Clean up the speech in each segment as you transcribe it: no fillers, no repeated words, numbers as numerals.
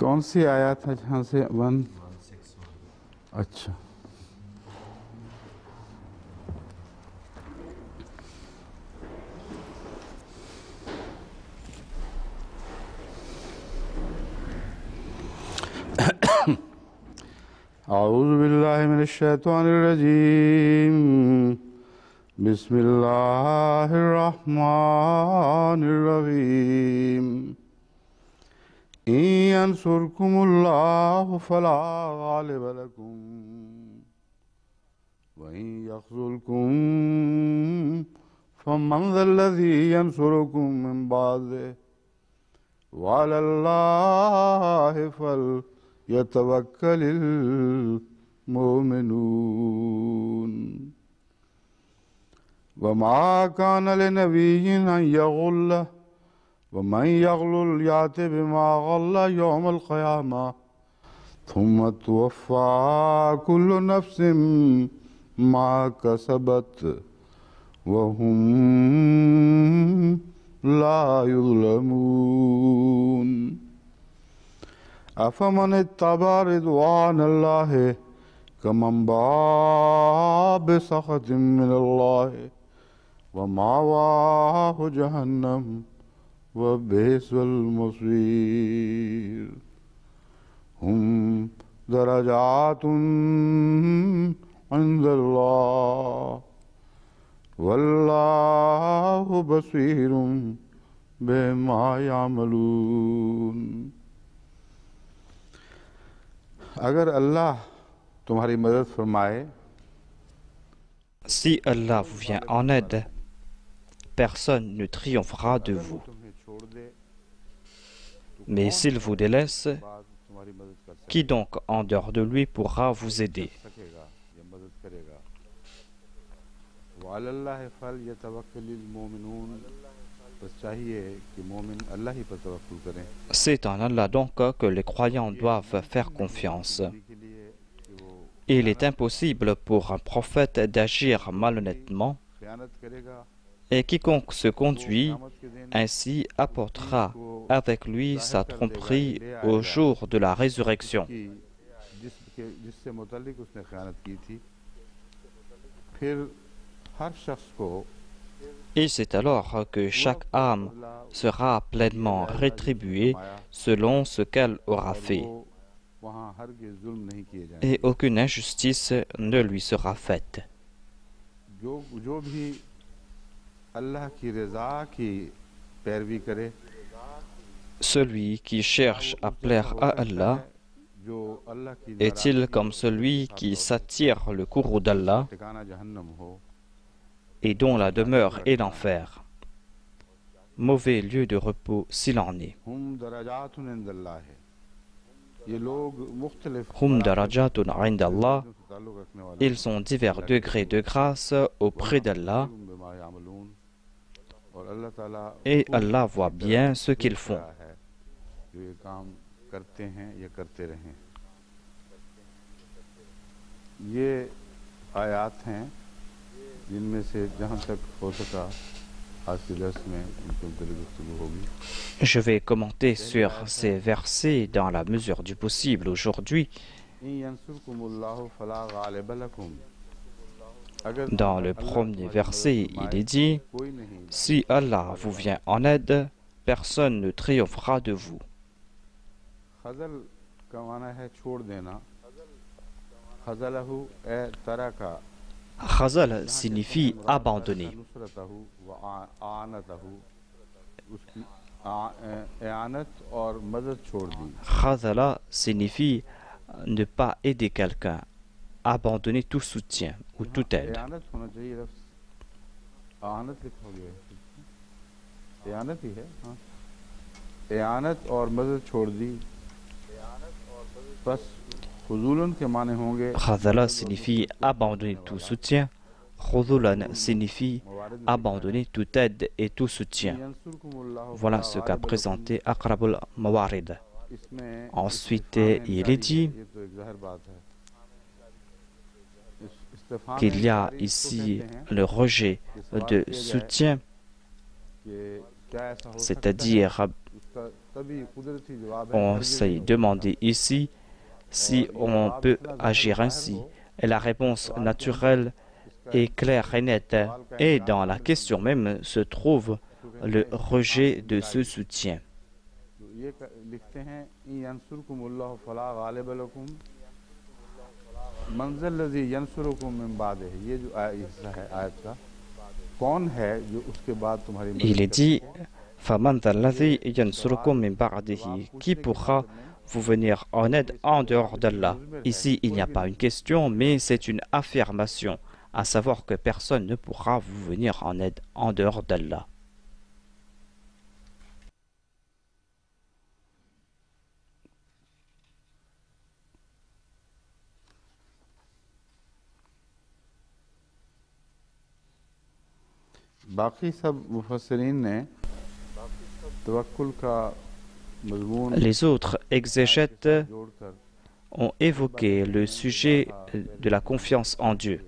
कौन सी आयत है जहाँ से वन? अच्छा, अऊज़ु बिल्लाहि मिनश शैतानिर रजीम, बिस्मिल्लाहिर रहमानिर रहीम। इन यंसुरकुमुल्लाहु फला गालिब लकुम व इन यख्ज़ुलकुम फमन ज़ल्लज़ी यंसुरुकुम मिन बादिहि व अलल्लाहि फलयतवक्कलिल मुमिनून। वमा कान लिनबिय्यिन अन यग़ुल्ल वमन यग़लुल याति बिमा ग़ल्ल यौमल क़ियामा थुम्मा तुवफ़्फ़ा कुल्लु नफ़्सिन मा कसबत वहुम ला युज़लमून। अफ़मन इत्तबअ रिज़वानल्लाहि कमन बाअ बिसख़तिन मिनल्लाहि व मावाहु जहन्नम व बि'सल मसीर। हुम दरजातुन इंदल्लाह वल्लाहु बसीरुम बिमा यामलून। अगर अल्लाह तुम्हारी मदद फरमाए, si Allah vous vient en aide, personne ne triomphera de vous. Mais s'il vous délaisse, qui donc en dehors de lui pourra vous aider? C'est en Allah donc que les croyants doivent faire confiance. Il est impossible pour un prophète d'agir malhonnêtement, et quiconque se conduit ainsi apportera avec lui sa tromperie au jour de la résurrection. Et c'est alors que chaque âme sera pleinement rétribuée selon ce qu'elle aura fait, et aucune injustice ne lui sera faite. Celui qui cherche à plaire à Allah est-il comme celui qui s'attire le courroux d'Allah et dont la demeure est l'enfer? Mauvais lieu de repos s'il en est. Hum darajatun indallah, ils sont divers degrés de grâce auprès d'Allah, et Allah voit bien ce qu'ils font. Je vais commenter sur ces versets dans la mesure du possible aujourd'hui. Dans le premier verset, il est dit: si Allah vous vient en aide, personne ne triomphera de vous. Khazal signifie abandonner. Khazala signifie ne pas aider quelqu'un, abandonner tout soutien ou toute aide. Khazala signifie abandonner tout soutien. Khudulan signifie abandonner toute aide et tout soutien. Voilà ce qu'a présenté Aqrabul Mawarid. Ensuite, il est dit qu'il y a ici le rejet de soutien, c'est-à-dire On s'est demandé ici si on peut agir ainsi. Et la réponse naturelle est claire et nette. Et dans la question même se trouve le rejet de ce soutien. Il est dit qui pourra vous venir en aide en dehors d'Allah. Ici, il n'y a pas une question, mais c'est une affirmation, à savoir que personne ne pourra vous venir en aide en dehors d'Allah. Les autres exégètes ont évoqué le sujet de la confiance en Dieu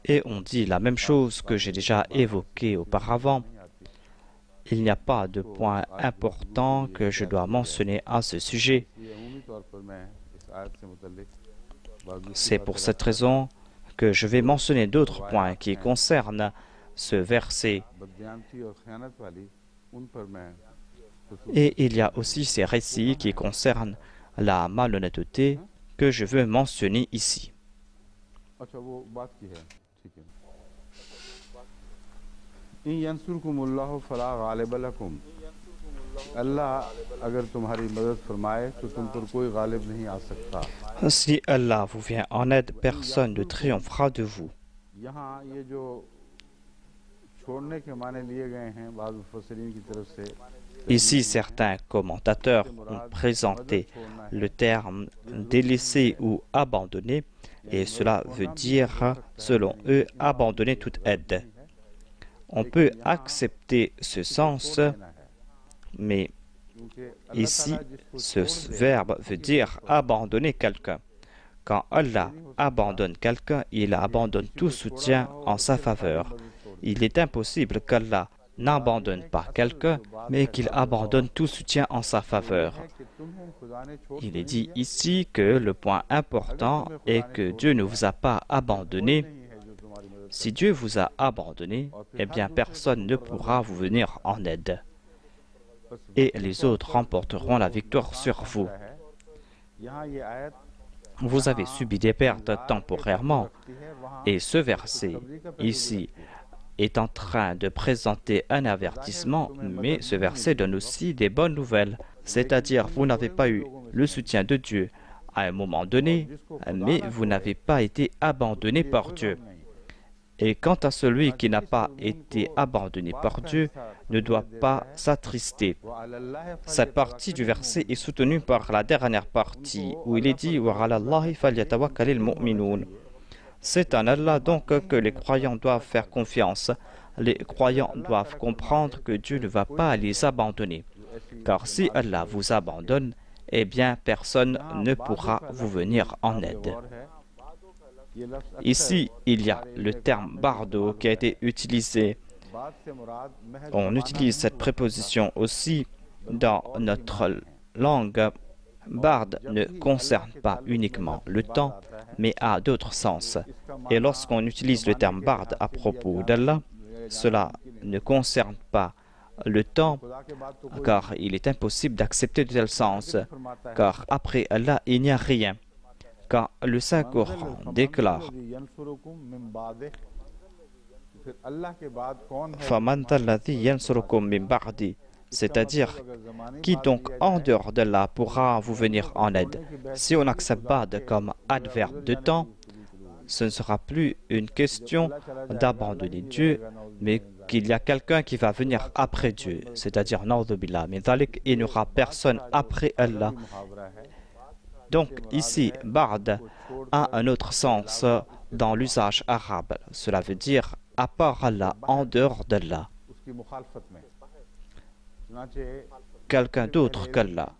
et ont dit la même chose que j'ai déjà évoqué auparavant. Il n'y a pas de point important que je dois mentionner à ce sujet. C'est pour cette raison que je vais mentionner d'autres points qui concernent ce verset. Et il y a aussi ces récits qui concernent la malhonnêteté que je veux mentionner ici. Si Allah vous vient en aide, personne ne triomphera de vous. Ici, certains commentateurs ont présenté le terme délaissé ou abandonné, et cela veut dire, selon eux, abandonner toute aide. On peut accepter ce sens, mais ici, ce verbe veut dire abandonner quelqu'un. Quand Allah abandonne quelqu'un, il abandonne tout soutien en sa faveur. Il est impossible qu'Allah n'abandonne pas quelqu'un, mais qu'il abandonne tout soutien en sa faveur. Il est dit ici que le point important est que Dieu ne vous a pas abandonné. Si Dieu vous a abandonné, eh bien personne ne pourra vous venir en aide. Et les autres remporteront la victoire sur vous. Vous avez subi des pertes temporairement, et ce verset ici est en train de présenter un avertissement, mais ce verset donne aussi des bonnes nouvelles. C'est-à-dire, vous n'avez pas eu le soutien de Dieu à un moment donné, mais vous n'avez pas été abandonné par Dieu. Et quant à celui qui n'a pas été abandonné par Dieu, ne doit pas s'attrister. Cette partie du verset est soutenue par la dernière partie, où il est dit « Wa 'ala Allahi falyatawakkalil mu'minun ». C'est en Allah donc que les croyants doivent faire confiance. Les croyants doivent comprendre que Dieu ne va pas les abandonner. Car si Allah vous abandonne, eh bien personne ne pourra vous venir en aide. Ici, il y a le terme bardo qui a été utilisé. On utilise cette préposition aussi dans notre langue. Bard ne concerne pas uniquement le temps, mais a d'autres sens. Et lorsqu'on utilise le terme bard à propos d'Allah, cela ne concerne pas le temps, car il est impossible d'accepter de tel sens, car après Allah, il n'y a rien. Quand le Saint-Coran déclare c'est-à-dire, qui donc en dehors d'Allah pourra vous venir en aide? Si on accepte Ba'd comme adverbe de temps, ce ne sera plus une question d'abandonner Dieu, mais qu'il y a quelqu'un qui va venir après Dieu, c'est-à-dire Na'udhu billah min dhalik, il n'y aura personne après Allah. Donc ici, Ba'd a un autre sens dans l'usage arabe. Cela veut dire à part Allah, en dehors d'Allah. Quelqu'un d'autre qu'Allah.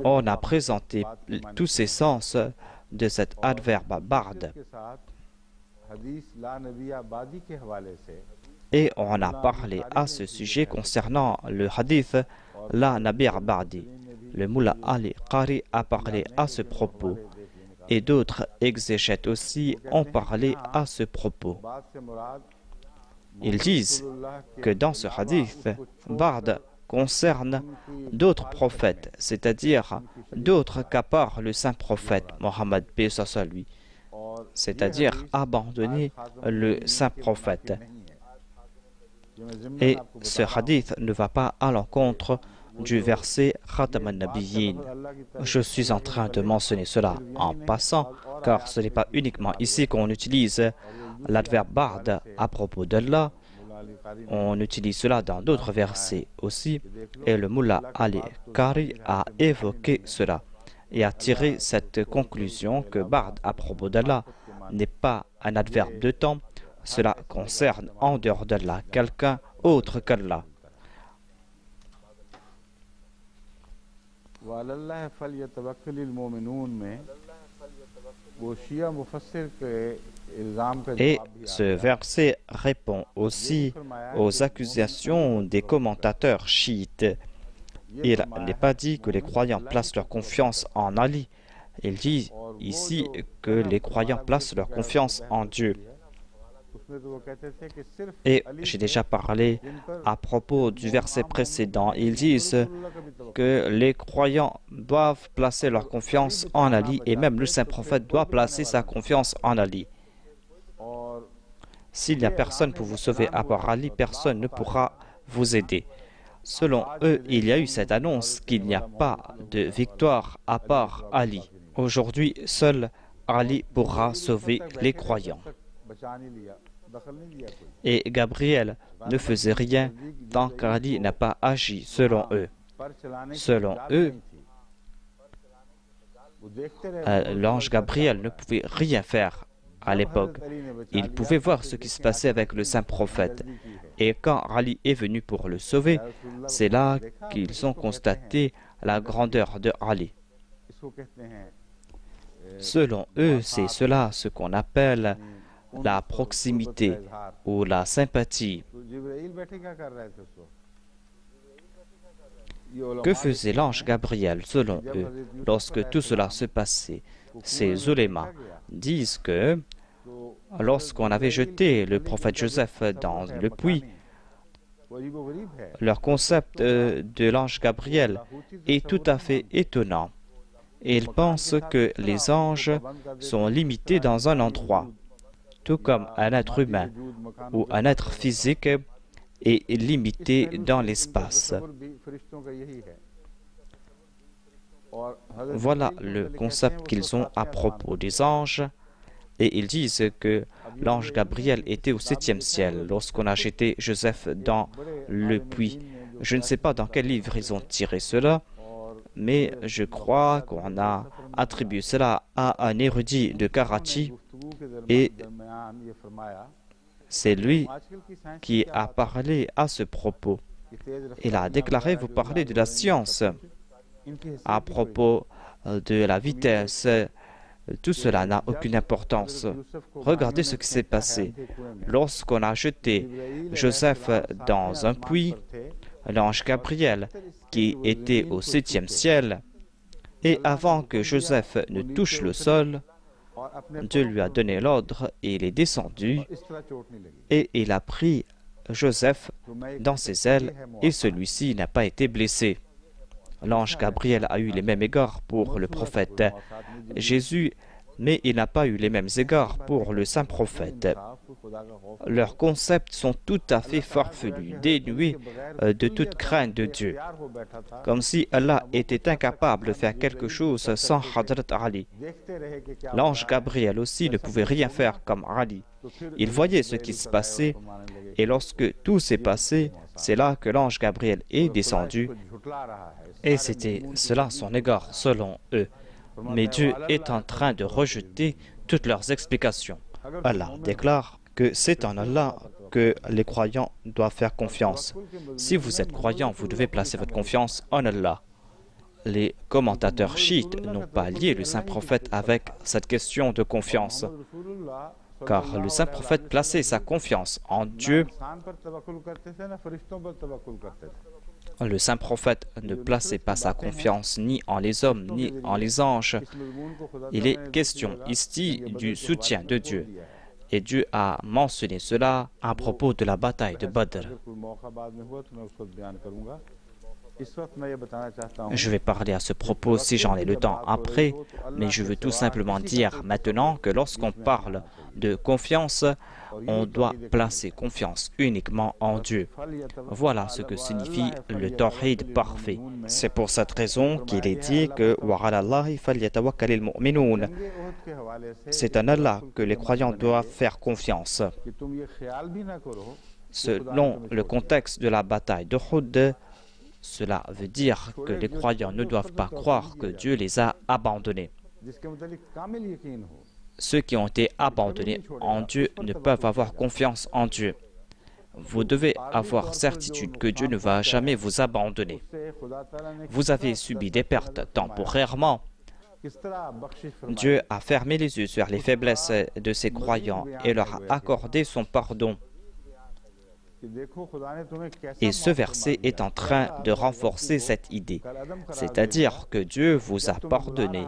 On a présenté tous ces sens de cet adverbe ba'd. Et on a parlé à ce sujet concernant le hadith La Nabi Ba'di. Le Mullah Ali Qari a parlé à ce propos. Et d'autres exégètes aussi ont parlé à ce propos. Ils disent que dans ce hadith, Ba'd concerne d'autres prophètes, c'est-à-dire d'autres qu'à part le saint prophète Mohammed paix soit lui, c'est-à-dire abandonner le saint prophète. Et ce hadith ne va pas à l'encontre du verset Khatam al-Nabiyyin. Je suis en train de mentionner cela en passant, car ce n'est pas uniquement ici qu'on utilise l'adverbe Ba'd à propos d'Allah. On utilise cela dans d'autres versets aussi, et le Mullah Ali Qari a évoqué cela et a tiré cette conclusion que Ba'd à propos d'Allah n'est pas un adverbe de temps, cela concerne en dehors d'Allah quelqu'un autre qu'Allah. Et ce verset répond aussi aux accusations des commentateurs chiites. Il n'est pas dit que les croyants placent leur confiance en Ali. Il dit ici que les croyants placent leur confiance en Dieu. Et j'ai déjà parlé à propos du verset précédent. Ils disent que les croyants doivent placer leur confiance en Ali et même le saint prophète doit placer sa confiance en Ali. S'il n'y a personne pour vous sauver à part Ali, personne ne pourra vous aider. Selon eux, il y a eu cette annonce qu'il n'y a pas de victoire à part Ali. Aujourd'hui, seul Ali pourra sauver les croyants. Et Gabriel ne faisait rien tant qu'Ali n'a pas agi, selon eux. Selon eux, l'ange Gabriel ne pouvait rien faire à l'époque. Il pouvait voir ce qui se passait avec le saint prophète. Et quand Ali est venu pour le sauver, c'est là qu'ils ont constaté la grandeur de Ali. Selon eux, c'est cela ce qu'on appelle la proximité ou la sympathie. Que faisait l'ange Gabriel selon eux lorsque tout cela se passait? Ces ulémas disent que lorsqu'on avait jeté le prophète Joseph dans le puits, leur concept de l'ange Gabriel est tout à fait étonnant. Ils pensent que les anges sont limités dans un endroit, tout comme un être humain ou un être physique est limité dans l'espace. Voilà le concept qu'ils ont à propos des anges. Et ils disent que l'ange Gabriel était au 7e ciel lorsqu'on a jeté Joseph dans le puits. Je ne sais pas dans quel livre ils ont tiré cela, mais je crois qu'on a attribué cela à un érudit de Karachi et c'est lui qui a parlé à ce propos. Il a déclaré: vous parlez de la science à propos de la vitesse. Tout cela n'a aucune importance. Regardez ce qui s'est passé. Lorsqu'on a jeté Joseph dans un puits, l'ange Gabriel, qui était au 7e ciel, et avant que Joseph ne touche le sol, Dieu lui a donné l'ordre et il est descendu et il a pris Joseph dans ses ailes et celui-ci n'a pas été blessé. L'ange Gabriel a eu les mêmes égards pour le prophète Jésus, mais il n'a pas eu les mêmes égards pour le saint prophète. Leurs concepts sont tout à fait farfelus, dénués de toute crainte de Dieu. Comme si Allah était incapable de faire quelque chose sans Hadrat Ali. L'ange Gabriel aussi ne pouvait rien faire comme Ali. Il voyait ce qui se passait, et lorsque tout s'est passé, c'est là que l'ange Gabriel est descendu, et c'était cela son égard selon eux. Mais Dieu est en train de rejeter toutes leurs explications. Allah déclare que c'est en Allah que les croyants doivent faire confiance. Si vous êtes croyant, vous devez placer votre confiance en Allah. Les commentateurs chiites n'ont pas lié le saint prophète avec cette question de confiance. car le saint prophète plaçait sa confiance en Dieu. Le saint prophète ne plaçait pas sa confiance ni en les hommes ni en les anges. Il est question ici du soutien de Dieu. Et Dieu a mentionné cela à propos de la bataille de Badr. Je vais parler à ce propos si j'en ai le temps après, mais je veux tout simplement dire maintenant que lorsqu'on parle de confiance, on doit placer confiance uniquement en Dieu. Voilà ce que signifie le tawhid parfait. C'est pour cette raison qu'il est dit que c'est en Allah que les croyants doivent faire confiance. Selon le contexte de la bataille d'Uhud, cela veut dire que les croyants ne doivent pas croire que Dieu les a abandonnés. Ceux qui ont été abandonnés en Dieu ne peuvent avoir confiance en Dieu. Vous devez avoir certitude que Dieu ne va jamais vous abandonner. Vous avez subi des pertes temporairement. Dieu a fermé les yeux sur les faiblesses de ses croyants et leur a accordé son pardon. Et ce verset est en train de renforcer cette idée, c'est-à-dire que Dieu vous a pardonné.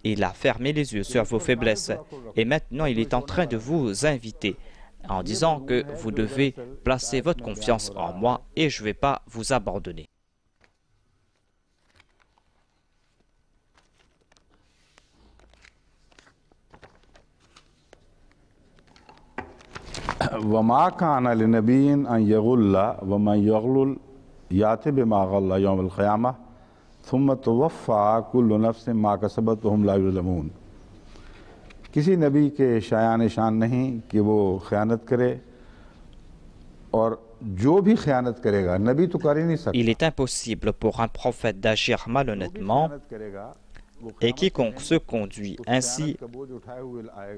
Il a fermé les yeux sur vos faiblesses et maintenant il est en train de vous inviter en disant que vous devez placer votre confiance en moi et je ne vais pas vous abandonner. وما كان لنبي أن يغل ومن يغلل يأتي بما غل يوم القيامة ثم توفى كل نفس ما كسبت وهم لا يظلمون. किसी नबी के शायान शान नहीं कि वो खयानत करे और जो भी खयानत करेगा नबी तो कर ही नहीं सकता. Il est impossible pour un prophète d'agir malhonnêtement. Et quiconque se conduit ainsi,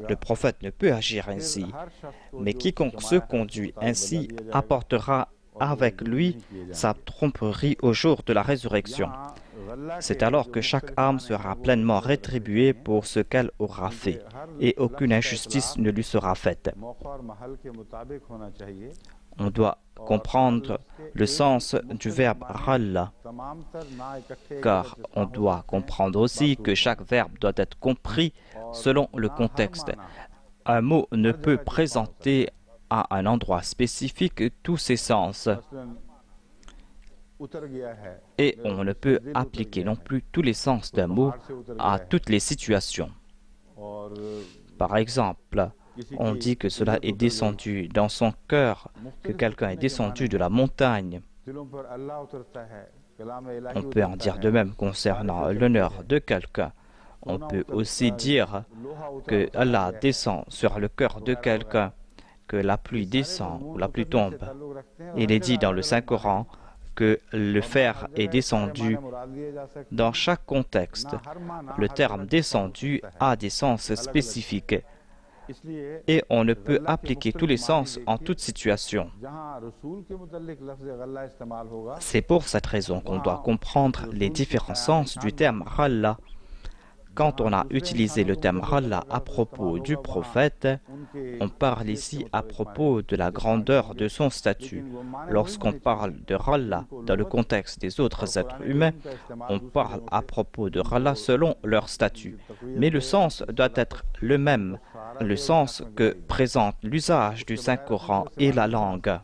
le prophète ne peut agir ainsi, mais quiconque se conduit ainsi apportera avec lui sa tromperie au jour de la résurrection. C'est alors que chaque âme sera pleinement rétribuée pour ce qu'elle aura fait, et aucune injustice ne lui sera faite. On doit comprendre le sens du verbe ralla, car on doit comprendre aussi que chaque verbe doit être compris selon le contexte. Un mot ne peut présenter à un endroit spécifique tous ses sens, et on ne peut appliquer non plus tous les sens d'un mot à toutes les situations. Par exemple, on dit que cela est descendu dans son cœur, que quelqu'un est descendu de la montagne. On peut en dire de même concernant l'honneur de quelqu'un. On peut aussi dire que Allah descend sur le cœur de quelqu'un, que la pluie descend ou la pluie tombe. Il est dit dans le Saint-Coran que le fer est descendu. Dans chaque contexte, le terme descendu a des sens spécifiques. Et on ne peut appliquer tous les sens en toute situation. C'est pour cette raison qu'on doit comprendre les différents sens du terme « ralla ». Quand on a utilisé le terme « ralla » à propos du prophète, on parle ici à propos de la grandeur de son statut. Lorsqu'on parle de ralla dans le contexte des autres êtres humains, on parle à propos de ralla selon leur statut. Mais le sens doit être le même, le sens que présente l'usage du Saint-Coran et la langue.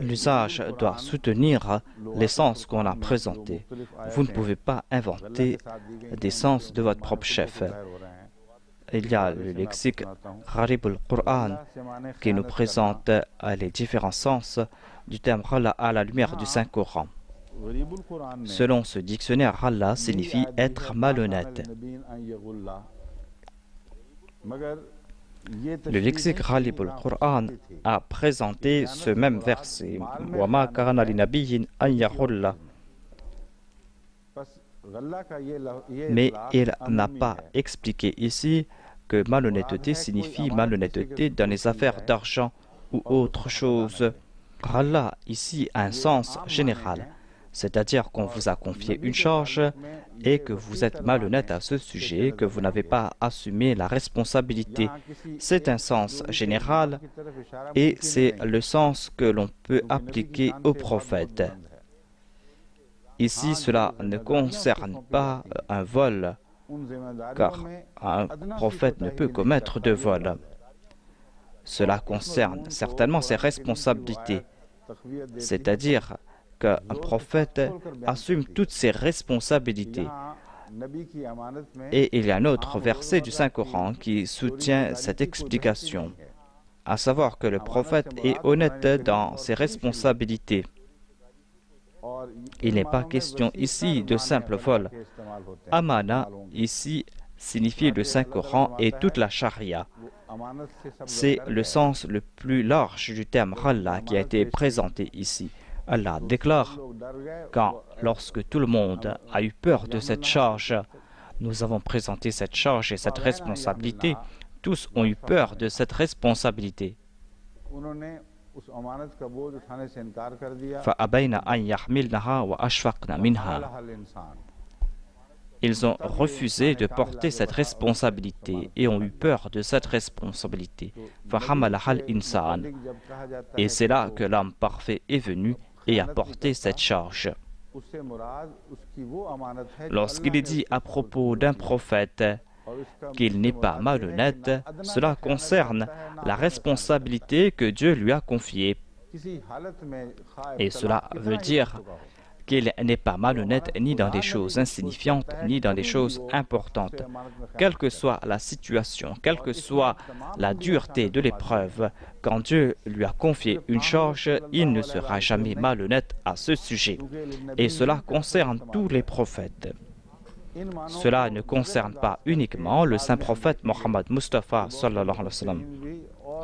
L'usage doit soutenir les sens qu'on a présentés. Vous ne pouvez pas inventer des sens de votre propre chef. Il y a le lexique Gharib al-Qur'an qui nous présente les différents sens du terme Ralla à la lumière du Saint-Coran. Selon ce dictionnaire, Ralla signifie être malhonnête. Le lexique Gharib al-Qur'an a présenté ce même verset. وَمَا كَانَ لِنَبِيٍّ أَن يَغُلَّ. Mais il n'a pas expliqué ici que malhonnêteté signifie malhonnêteté dans les affaires d'argent ou autre chose. Ralla ici a un sens général, C'est-à-dire qu'on vous a confié une charge et que vous êtes malhonnête à ce sujet, que vous n'avez pas assumé la responsabilité. C'est un sens général et c'est le sens que l'on peut appliquer au prophète. Ici, cela ne concerne pas un vol, car un prophète ne peut commettre de vol. Cela concerne certainement ses responsabilités, c'est-à-dire qu'un prophète assume toutes ses responsabilités. Et il y a un autre verset du Saint-Coran qui soutient cette explication, à savoir que le prophète est honnête dans ses responsabilités. Il n'est pas question ici de simple vol. Amana, ici, signifie le Saint-Coran et toute la charia. C'est le sens le plus large du terme Ralla qui a été présenté ici. Allah déclare lorsque tout le monde a eu peur de cette charge, nous avons présenté cette charge et cette responsabilité. Tous ont eu peur de cette responsabilité. Ils ont refusé de porter cette responsabilité et ont eu peur de cette responsabilité. Et c'est là que l'homme parfait est venu et a porté cette charge. Lorsqu'il est dit à propos d'un prophète qu'il n'est pas malhonnête, cela concerne la responsabilité que Dieu lui a confiée. Et cela veut dire qu'il n'est pas malhonnête ni dans des choses insignifiantes, ni dans des choses importantes. Quelle que soit la situation, quelle que soit la dureté de l'épreuve, quand Dieu lui a confié une charge, il ne sera jamais malhonnête à ce sujet. Et cela concerne tous les prophètes. Cela ne concerne pas uniquement le saint prophète Mohammed Mustafa sallallahu alayhi wa sallam.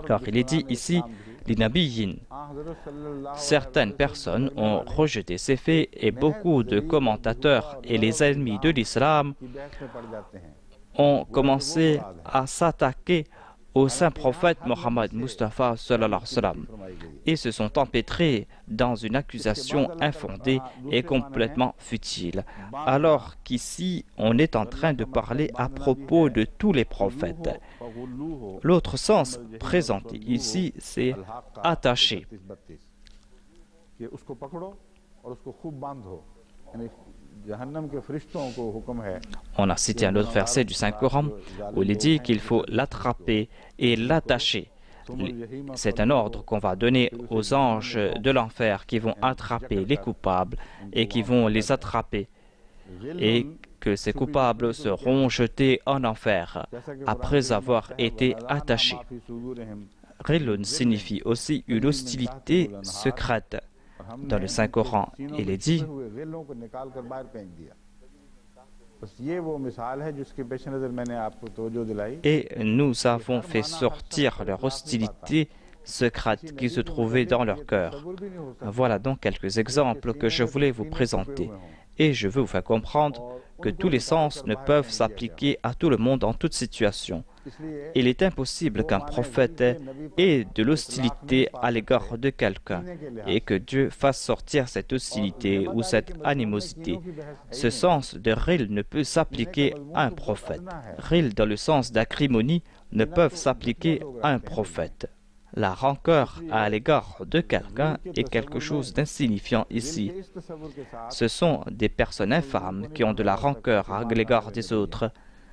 Car il est dit ici, les nabiyyin. Certaines personnes ont rejeté ces faits et beaucoup de commentateurs et les ennemis de l'islam ont commencé à s'attaquer au saint prophète Mohammed Mustafa sallallahu alayhi wa sallam et se sont empêtrés dans une accusation infondée et complètement futile, alors qu'ici on est en train de parler à propos de tous les prophètes. L'autre sens présenté ici, c'est attaché. On a cité un autre verset du Saint-Coran où il est dit qu'il faut l'attraper et l'attacher. C'est un ordre qu'on va donner aux anges de l'enfer qui vont attraper les coupables et qui vont les attraper. Et que ces coupables seront jetés en enfer après avoir été attachés. Rilun signifie aussi une hostilité secrète. Dans le Saint-Coran, il est dit et nous avons fait sortir leur hostilité secrète qui se trouvait dans leur cœur. Voilà donc quelques exemples que je voulais vous présenter. Et je veux vous faire comprendre que tous les sens ne peuvent s'appliquer à tout le monde en toute situation. Il est impossible qu'un prophète ait de l'hostilité à l'égard de quelqu'un et que Dieu fasse sortir cette hostilité ou cette animosité. Ce sens de ril ne peut s'appliquer à un prophète. Ril dans le sens d'acrimonie ne peuvent s'appliquer à un prophète. La rancœur à l'égard de quelqu'un est quelque chose d'insignifiant ici. Ce sont des personnes infâmes qui ont de la rancœur à l'égard des autres.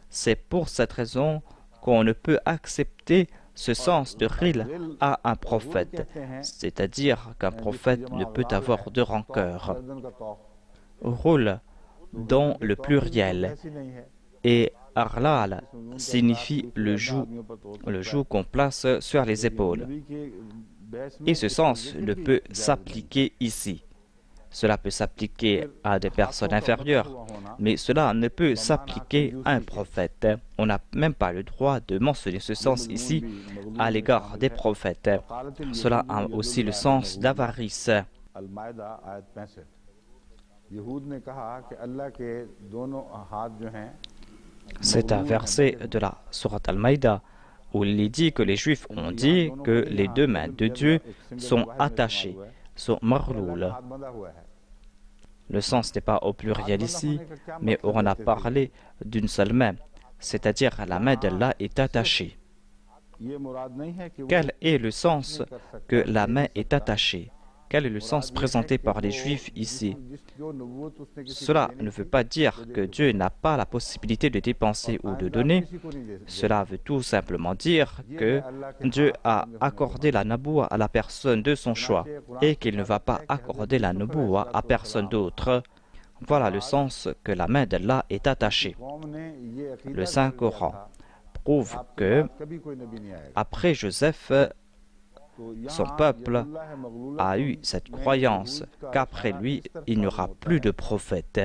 C'est pour cette raison qu'on ne peut accepter ce sens de ril à un prophète, c'est-à-dire qu'un prophète ne peut avoir de rancœur. Rôle dans le pluriel et Arlal signifie le joug qu'on place sur les épaules. Et ce sens ne peut s'appliquer ici. Cela peut s'appliquer à des personnes inférieures, mais cela ne peut s'appliquer à un prophète. On n'a même pas le droit de mentionner ce sens ici à l'égard des prophètes. Cela a aussi le sens d'avarice. C'est un verset de la Sourate Al-Maïda où il est dit que les Juifs ont dit que les deux mains de Dieu sont attachées, sont marloul. Le sens n'est pas au pluriel ici, mais on a parlé d'une seule main, c'est-à-dire la main d'Allah est attachée. Quel est le sens que la main est attachée? Quel est le sens présenté par les Juifs ici? Cela ne veut pas dire que Dieu n'a pas la possibilité de dépenser ou de donner. Cela veut tout simplement dire que Dieu a accordé la naboua à la personne de son choix et qu'il ne va pas accorder la naboua à personne d'autre. Voilà le sens que la main d'Allah est attachée. Le Saint-Coran prouve que, après Joseph, son peuple a eu cette croyance qu'après lui, il n'y aura plus de prophète.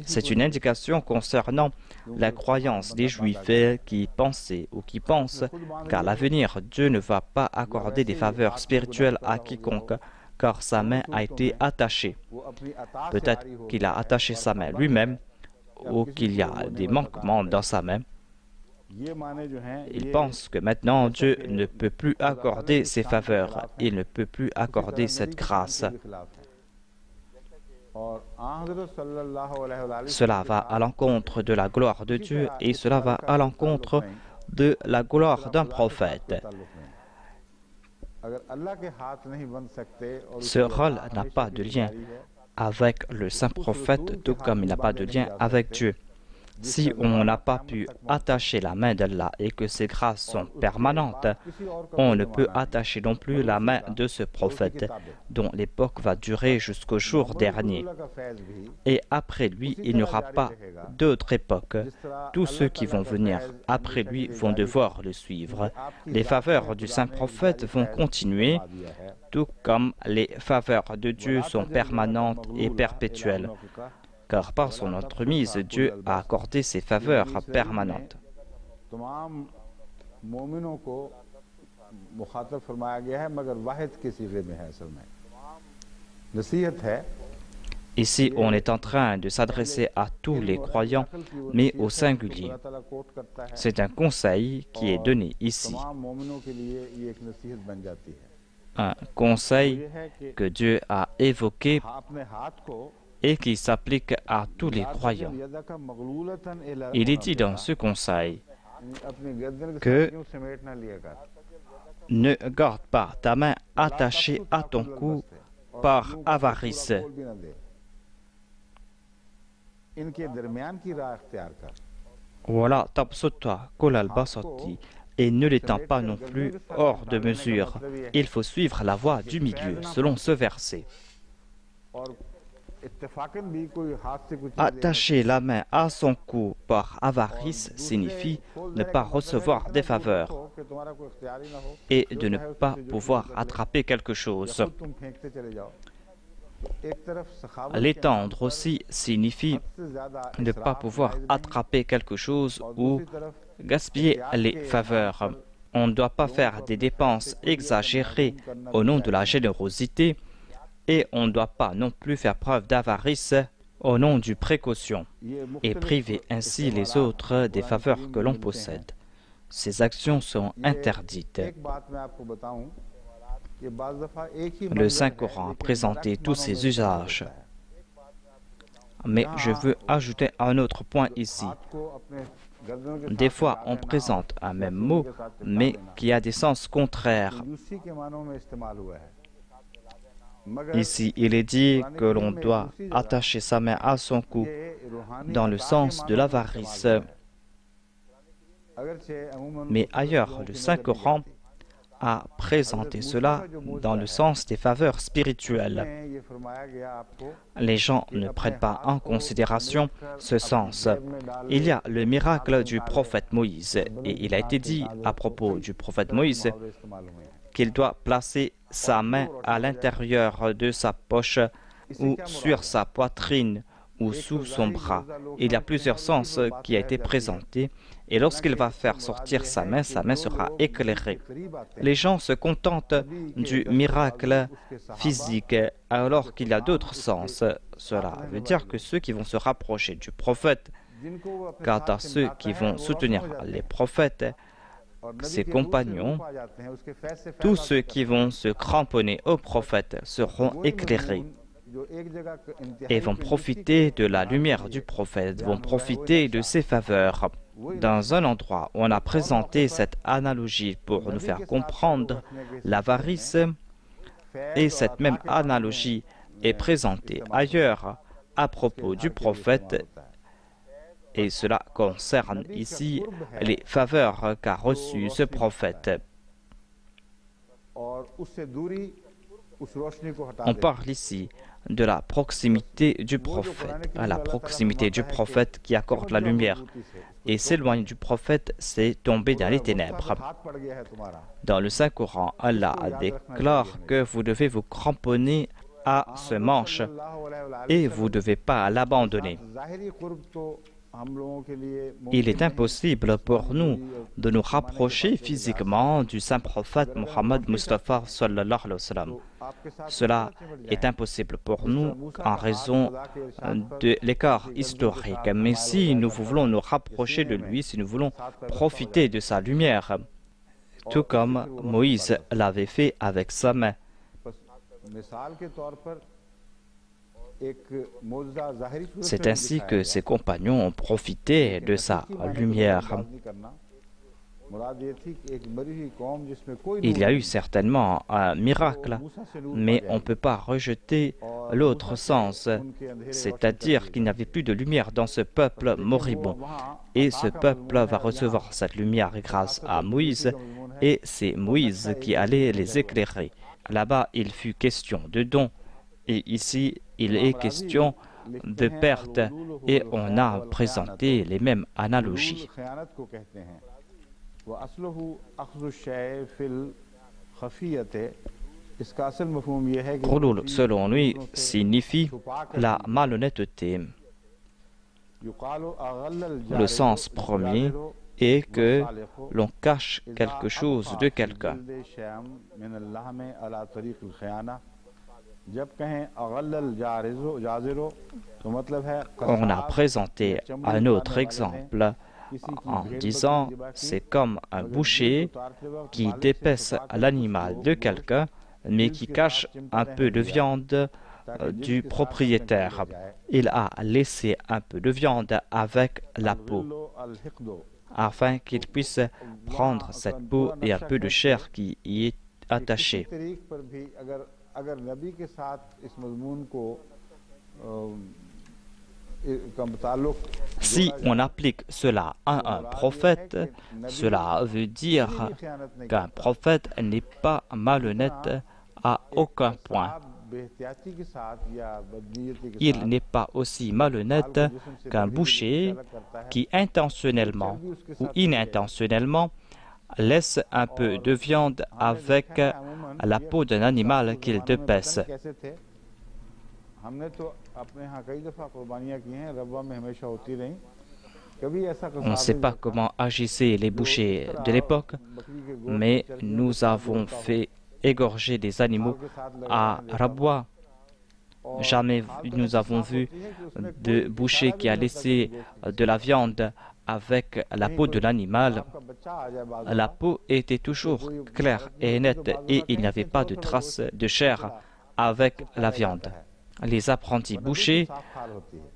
C'est une indication concernant la croyance des Juifs qui pensaient ou qui pensent qu'à l'avenir, Dieu ne va pas accorder des faveurs spirituelles à quiconque, car sa main a été attachée. Peut-être qu'il a attaché sa main lui-même ou qu'il y a des manquements dans sa main. Il pense que maintenant Dieu ne peut plus accorder ses faveurs, il ne peut plus accorder cette grâce. Cela va à l'encontre de la gloire de Dieu et cela va à l'encontre de la gloire d'un prophète. Ce rôle n'a pas de lien avec le saint prophète, tout comme il n'a pas de lien avec Dieu. Si on n'a pas pu attacher la main d'Allah et que ses grâces sont permanentes, on ne peut attacher non plus la main de ce prophète, dont l'époque va durer jusqu'au jour dernier. Et après lui, il n'y aura pas d'autre époque. Tous ceux qui vont venir après lui vont devoir le suivre. Les faveurs du saint prophète vont continuer, tout comme les faveurs de Dieu sont permanentes et perpétuelles. Car par son entremise, Dieu a accordé ses faveurs permanentes. Ici, on est en train de s'adresser à tous les croyants, mais au singulier. C'est un conseil qui est donné ici. Un conseil que Dieu a évoqué et qui s'applique à tous les croyants. Il est dit dans ce conseil que ne garde pas ta main attachée à ton cou par avarice. Voilà, tabsutta kolal basati, et ne l'étends pas non plus hors de mesure. Il faut suivre la voie du milieu, selon ce verset. Attacher la main à son cou par avarice signifie ne pas recevoir des faveurs et de ne pas pouvoir attraper quelque chose. L'étendre aussi signifie ne pas pouvoir attraper quelque chose ou gaspiller les faveurs. On ne doit pas faire des dépenses exagérées au nom de la générosité et on ne doit pas non plus faire preuve d'avarice au nom du précaution et priver ainsi les autres des faveurs que l'on possède. Ces actions sont interdites. Le Saint-Coran a présenté tous ces usages. Mais je veux ajouter un autre point ici. Des fois, on présente un même mot, mais qui a des sens contraires. Ici, il est dit que l'on doit attacher sa main à son cou dans le sens de l'avarice. Mais ailleurs, le Saint-Coran a présenté cela dans le sens des faveurs spirituelles. Les gens ne prennent pas en considération ce sens. Il y a le miracle du prophète Moïse, et il a été dit à propos du prophète Moïse qu'il doit placer sa main à l'intérieur de sa poche ou sur sa poitrine ou sous son bras. Il y a plusieurs sens qui a été présenté et lorsqu'il va faire sortir sa main sera éclairée. Les gens se contentent du miracle physique alors qu'il y a d'autres sens. Cela veut dire que ceux qui vont se rapprocher du prophète, quant à ceux qui vont soutenir les prophètes, ses compagnons, tous ceux qui vont se cramponner au prophète seront éclairés et vont profiter de la lumière du prophète, vont profiter de ses faveurs. Dans un endroit où on a présenté cette analogie pour nous faire comprendre l'avarice, et cette même analogie est présentée ailleurs à propos du prophète, et cela concerne ici les faveurs qu'a reçues ce prophète. On parle ici de la proximité du prophète, à la proximité du prophète qui accorde la lumière. Et s'éloigner du prophète, c'est tomber dans les ténèbres. Dans le Saint-Coran, Allah déclare que vous devez vous cramponner à ce manche et vous ne devez pas l'abandonner. Il est impossible pour nous de nous rapprocher physiquement du saint prophète Mohammed Mustafa sallallahu alayhi wa sallam. Cela est impossible pour nous en raison de l'écart historique. Mais si nous voulons nous rapprocher de lui, si nous voulons profiter de sa lumière, tout comme Moïse l'avait fait avec sa main, c'est ainsi que ses compagnons ont profité de sa lumière. Il y a eu certainement un miracle, mais on ne peut pas rejeter l'autre sens, c'est-à-dire qu'il n'y avait plus de lumière dans ce peuple moribond. Et ce peuple va recevoir cette lumière grâce à Moïse, et c'est Moïse qui allait les éclairer. Là-bas, il fut question de dons, et ici, il est question de perte, et on a présenté les mêmes analogies. Ghulul, selon lui, signifie la malhonnêteté. Le sens premier est que l'on cache quelque chose de quelqu'un. On a présenté un autre exemple en disant c'est comme un boucher qui dépaisse l'animal de quelqu'un mais qui cache un peu de viande du propriétaire. Il a laissé un peu de viande avec la peau afin qu'il puisse prendre cette peau et un peu de chair qui y est attachée. Si on applique cela à un prophète, cela veut dire qu'un prophète n'est pas malhonnête à aucun point. Il n'est pas aussi malhonnête qu'un boucher qui intentionnellement ou inintentionnellement laisse un peu de viande avec la peau d'un animal qu'il dépaisse. On ne sait pas comment agissaient les bouchers de l'époque, mais nous avons fait égorger des animaux à Rabwa. Jamais nous avons vu de boucher qui a laissé de la viande avec la peau de l'animal. La peau était toujours claire et nette et il n'y avait pas de traces de chair avec la viande. Les apprentis bouchers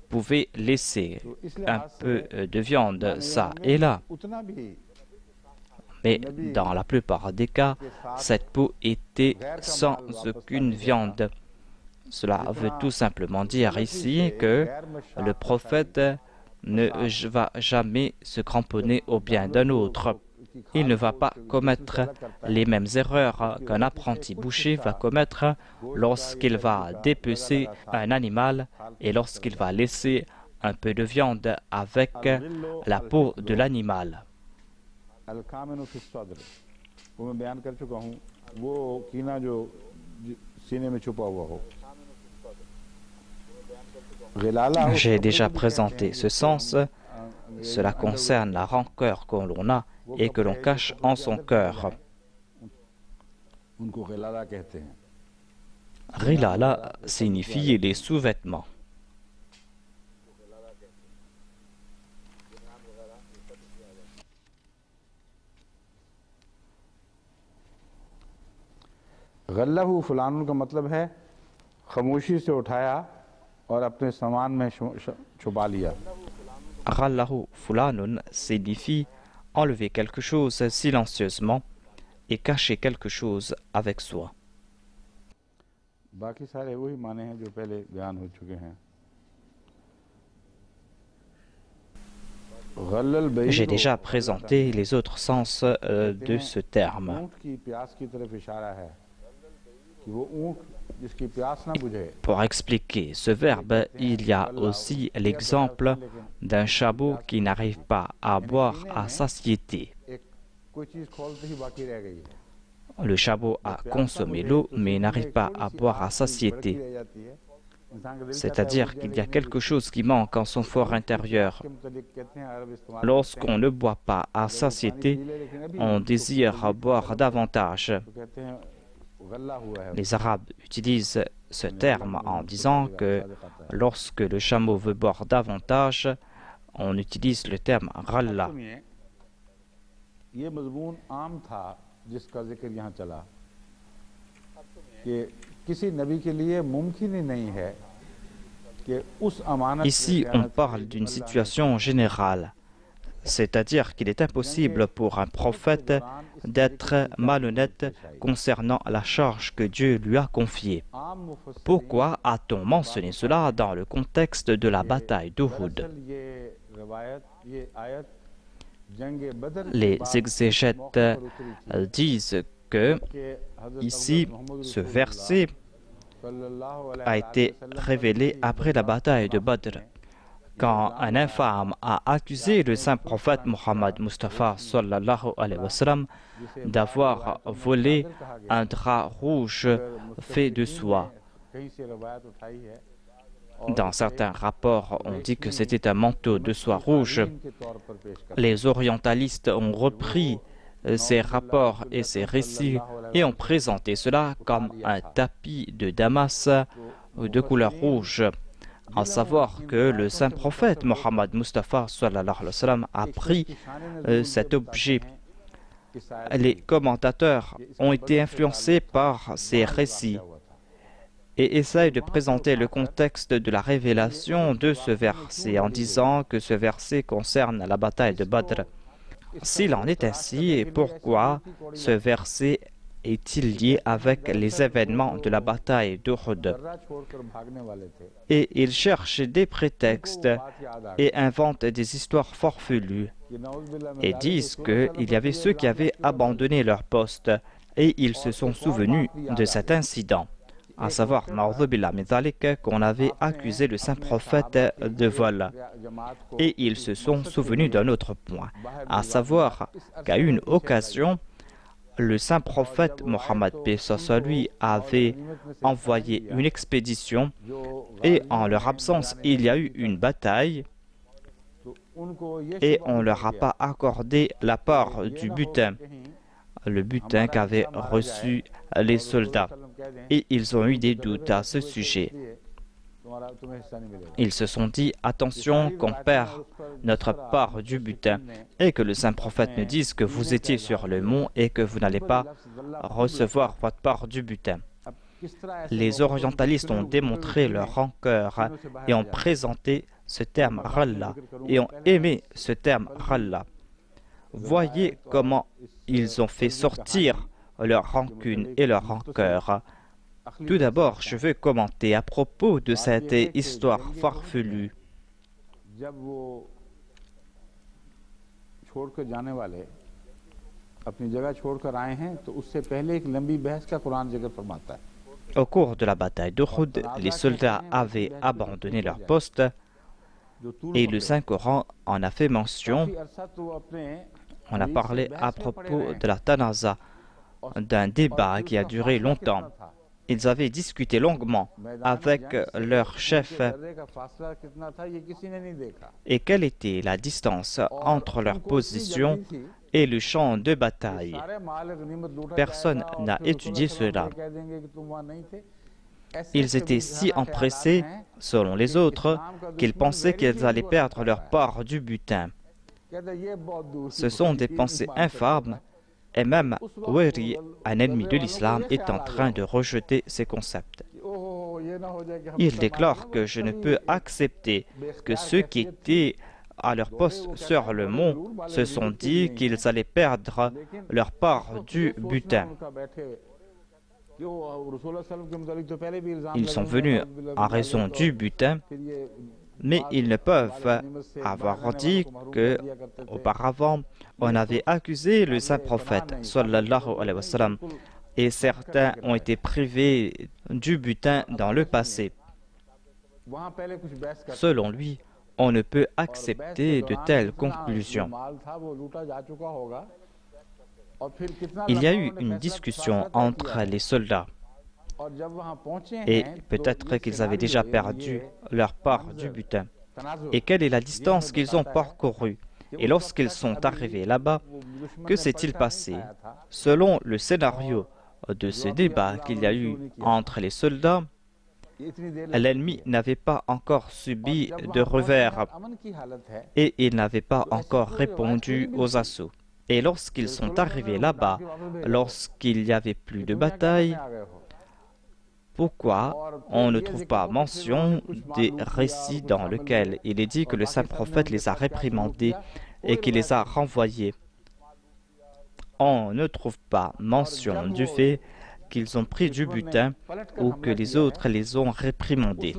pouvaient laisser un peu de viande ça et là. Mais dans la plupart des cas, cette peau était sans aucune viande. Cela veut tout simplement dire ici que le prophète ne va jamais se cramponner au bien d'un autre. Il ne va pas commettre les mêmes erreurs qu'un apprenti boucher va commettre lorsqu'il va dépecer un animal et lorsqu'il va laisser un peu de viande avec la peau de l'animal. J'ai déjà présenté ce sens. Cela concerne la rancœur que l'on a et que l'on cache en son cœur. Rilala signifie les sous-vêtements. गल्लहु फुलानुन का मतलब है खामोशी से उठाया और अपने सामान में छुपा लिया। Ghallahu fulanun signifie enlever quelque chose silencieusement et cacher quelque chose avec soi. बाकी सारे वही माने हैं जो पहले बयान हो चुके हैं। J'ai déjà présenté les autres sens de ce terme. ऊंट की प्यास की तरफ इशारा है कि वो ऊंट जिसकी प्यास ना बुझे। Pour expliquer ce verbe, il y a aussi l'exemple d'un chameau qui n'arrive pas à boire à satiété. कोई चीज खोलते ही बाकी रह गई है। Le chameau a consommé l'eau mais n'arrive pas à boire à satiété. C'est-à-dire qu'il y a quelque chose qui manque en son fort intérieur. Lorsqu'on ne boit pas à satiété, on désire boire davantage. Les Arabes utilisent ce terme en disant que lorsque le chameau veut boire davantage, on utilise le terme ghalla. जिसका जिक्र यहाँ चला कि किसी नबी के लिए मुमकिन ही नहीं है कि उस अमानत। Ici, on parle d'une situation générale, c'est-à-dire qu'il est impossible pour un prophète d'être malhonnête concernant la charge que Dieu lui a confiée. Pourquoi a-t-on mentionné cela dans le contexte de la bataille d'Uhud? Les exégètes disent que ici, ce verset a été révélé après la bataille de Badr, quand un infâme a accusé le saint prophète Mohammed Mustafa sallallahu alayhi wa sallam d'avoir volé un drap rouge fait de soie. Dans certains rapports, on dit que c'était un manteau de soie rouge. Les orientalistes ont repris ces rapports et ces récits et ont présenté cela comme un tapis de Damas de couleur rouge. À savoir que le saint prophète Mohammed Mustafa sallallahu alayhi wa sallam a pris cet objet. Les commentateurs ont été influencés par ces récits et essaye de présenter le contexte de la révélation de ce verset en disant que ce verset concerne la bataille de Badr. S'il en est ainsi, pourquoi ce verset est-il lié avec les événements de la bataille d'Uhud? Et il cherche des prétextes et invente des histoires farfelues et disent qu'il y avait ceux qui avaient abandonné leur poste et ils se sont souvenus de cet incident, à savoir qu'on avait accusé le saint prophète de vol. Et ils se sont souvenus d'un autre point, à savoir qu'à une occasion, le saint prophète Mohammed lui avait envoyé une expédition et en leur absence, il y a eu une bataille et on ne leur a pas accordé la part du butin, le butin qu'avaient reçu les soldats. Et ils ont eu des doutes à ce sujet. Ils se sont dit, attention qu'on perd notre part du butin et que le saint prophète nous dise que vous étiez sur le mont et que vous n'allez pas recevoir votre part du butin. Les orientalistes ont démontré leur rancœur et ont présenté ce terme Ralla et ont aimé ce terme Ralla. Voyez comment ils ont fait sortir leur rancune et leur rancœur. Tout d'abord, je veux commenter à propos de cette histoire farfelue. Au cours de la bataille d'Uhud, les soldats avaient abandonné leur poste et le Saint-Coran en a fait mention. On a parlé à propos de la Tanaza, d'un débat qui a duré longtemps. Ils avaient discuté longuement avec leur chef. Et quelle était la distance entre leur position et le champ de bataille? Personne n'a étudié cela. Ils étaient si empressés, selon les autres, qu'ils pensaient qu'ils allaient perdre leur part du butin. Ce sont des pensées infâmes Et même Weri, un ennemi de l'islam, est en train de rejeter ces concepts. Il déclare que je ne peux accepter que ceux qui étaient à leur poste sur le mont se sont dit qu'ils allaient perdre leur part du butin. Ils sont venus en raison du butin, mais ils ne peuvent avoir dit que auparavant on avait accusé le saint prophète sallallahu alayhi wa sallam, et certains ont été privés du butin dans le passé. Selon lui, on ne peut accepter de telles conclusions. Il y a eu une discussion entre les soldats et peut-être qu'ils avaient déjà perdu leur part du butin. Et quelle est la distance qu'ils ont parcourue? Et lorsqu'ils sont arrivés là-bas, que s'est-il passé? Selon le scénario de ce débat qu'il y a eu entre les soldats, l'ennemi n'avait pas encore subi de revers et il n'avait pas encore répondu aux assauts. Et lorsqu'ils sont arrivés là-bas, lorsqu'il n'y avait plus de bataille, pourquoi on ne trouve pas mention des récits dans lesquels il est dit que le saint prophète les a réprimandés et qu'il les a renvoyés? On ne trouve pas mention du fait qu'ils ont pris du butin ou que les autres les ont réprimandés.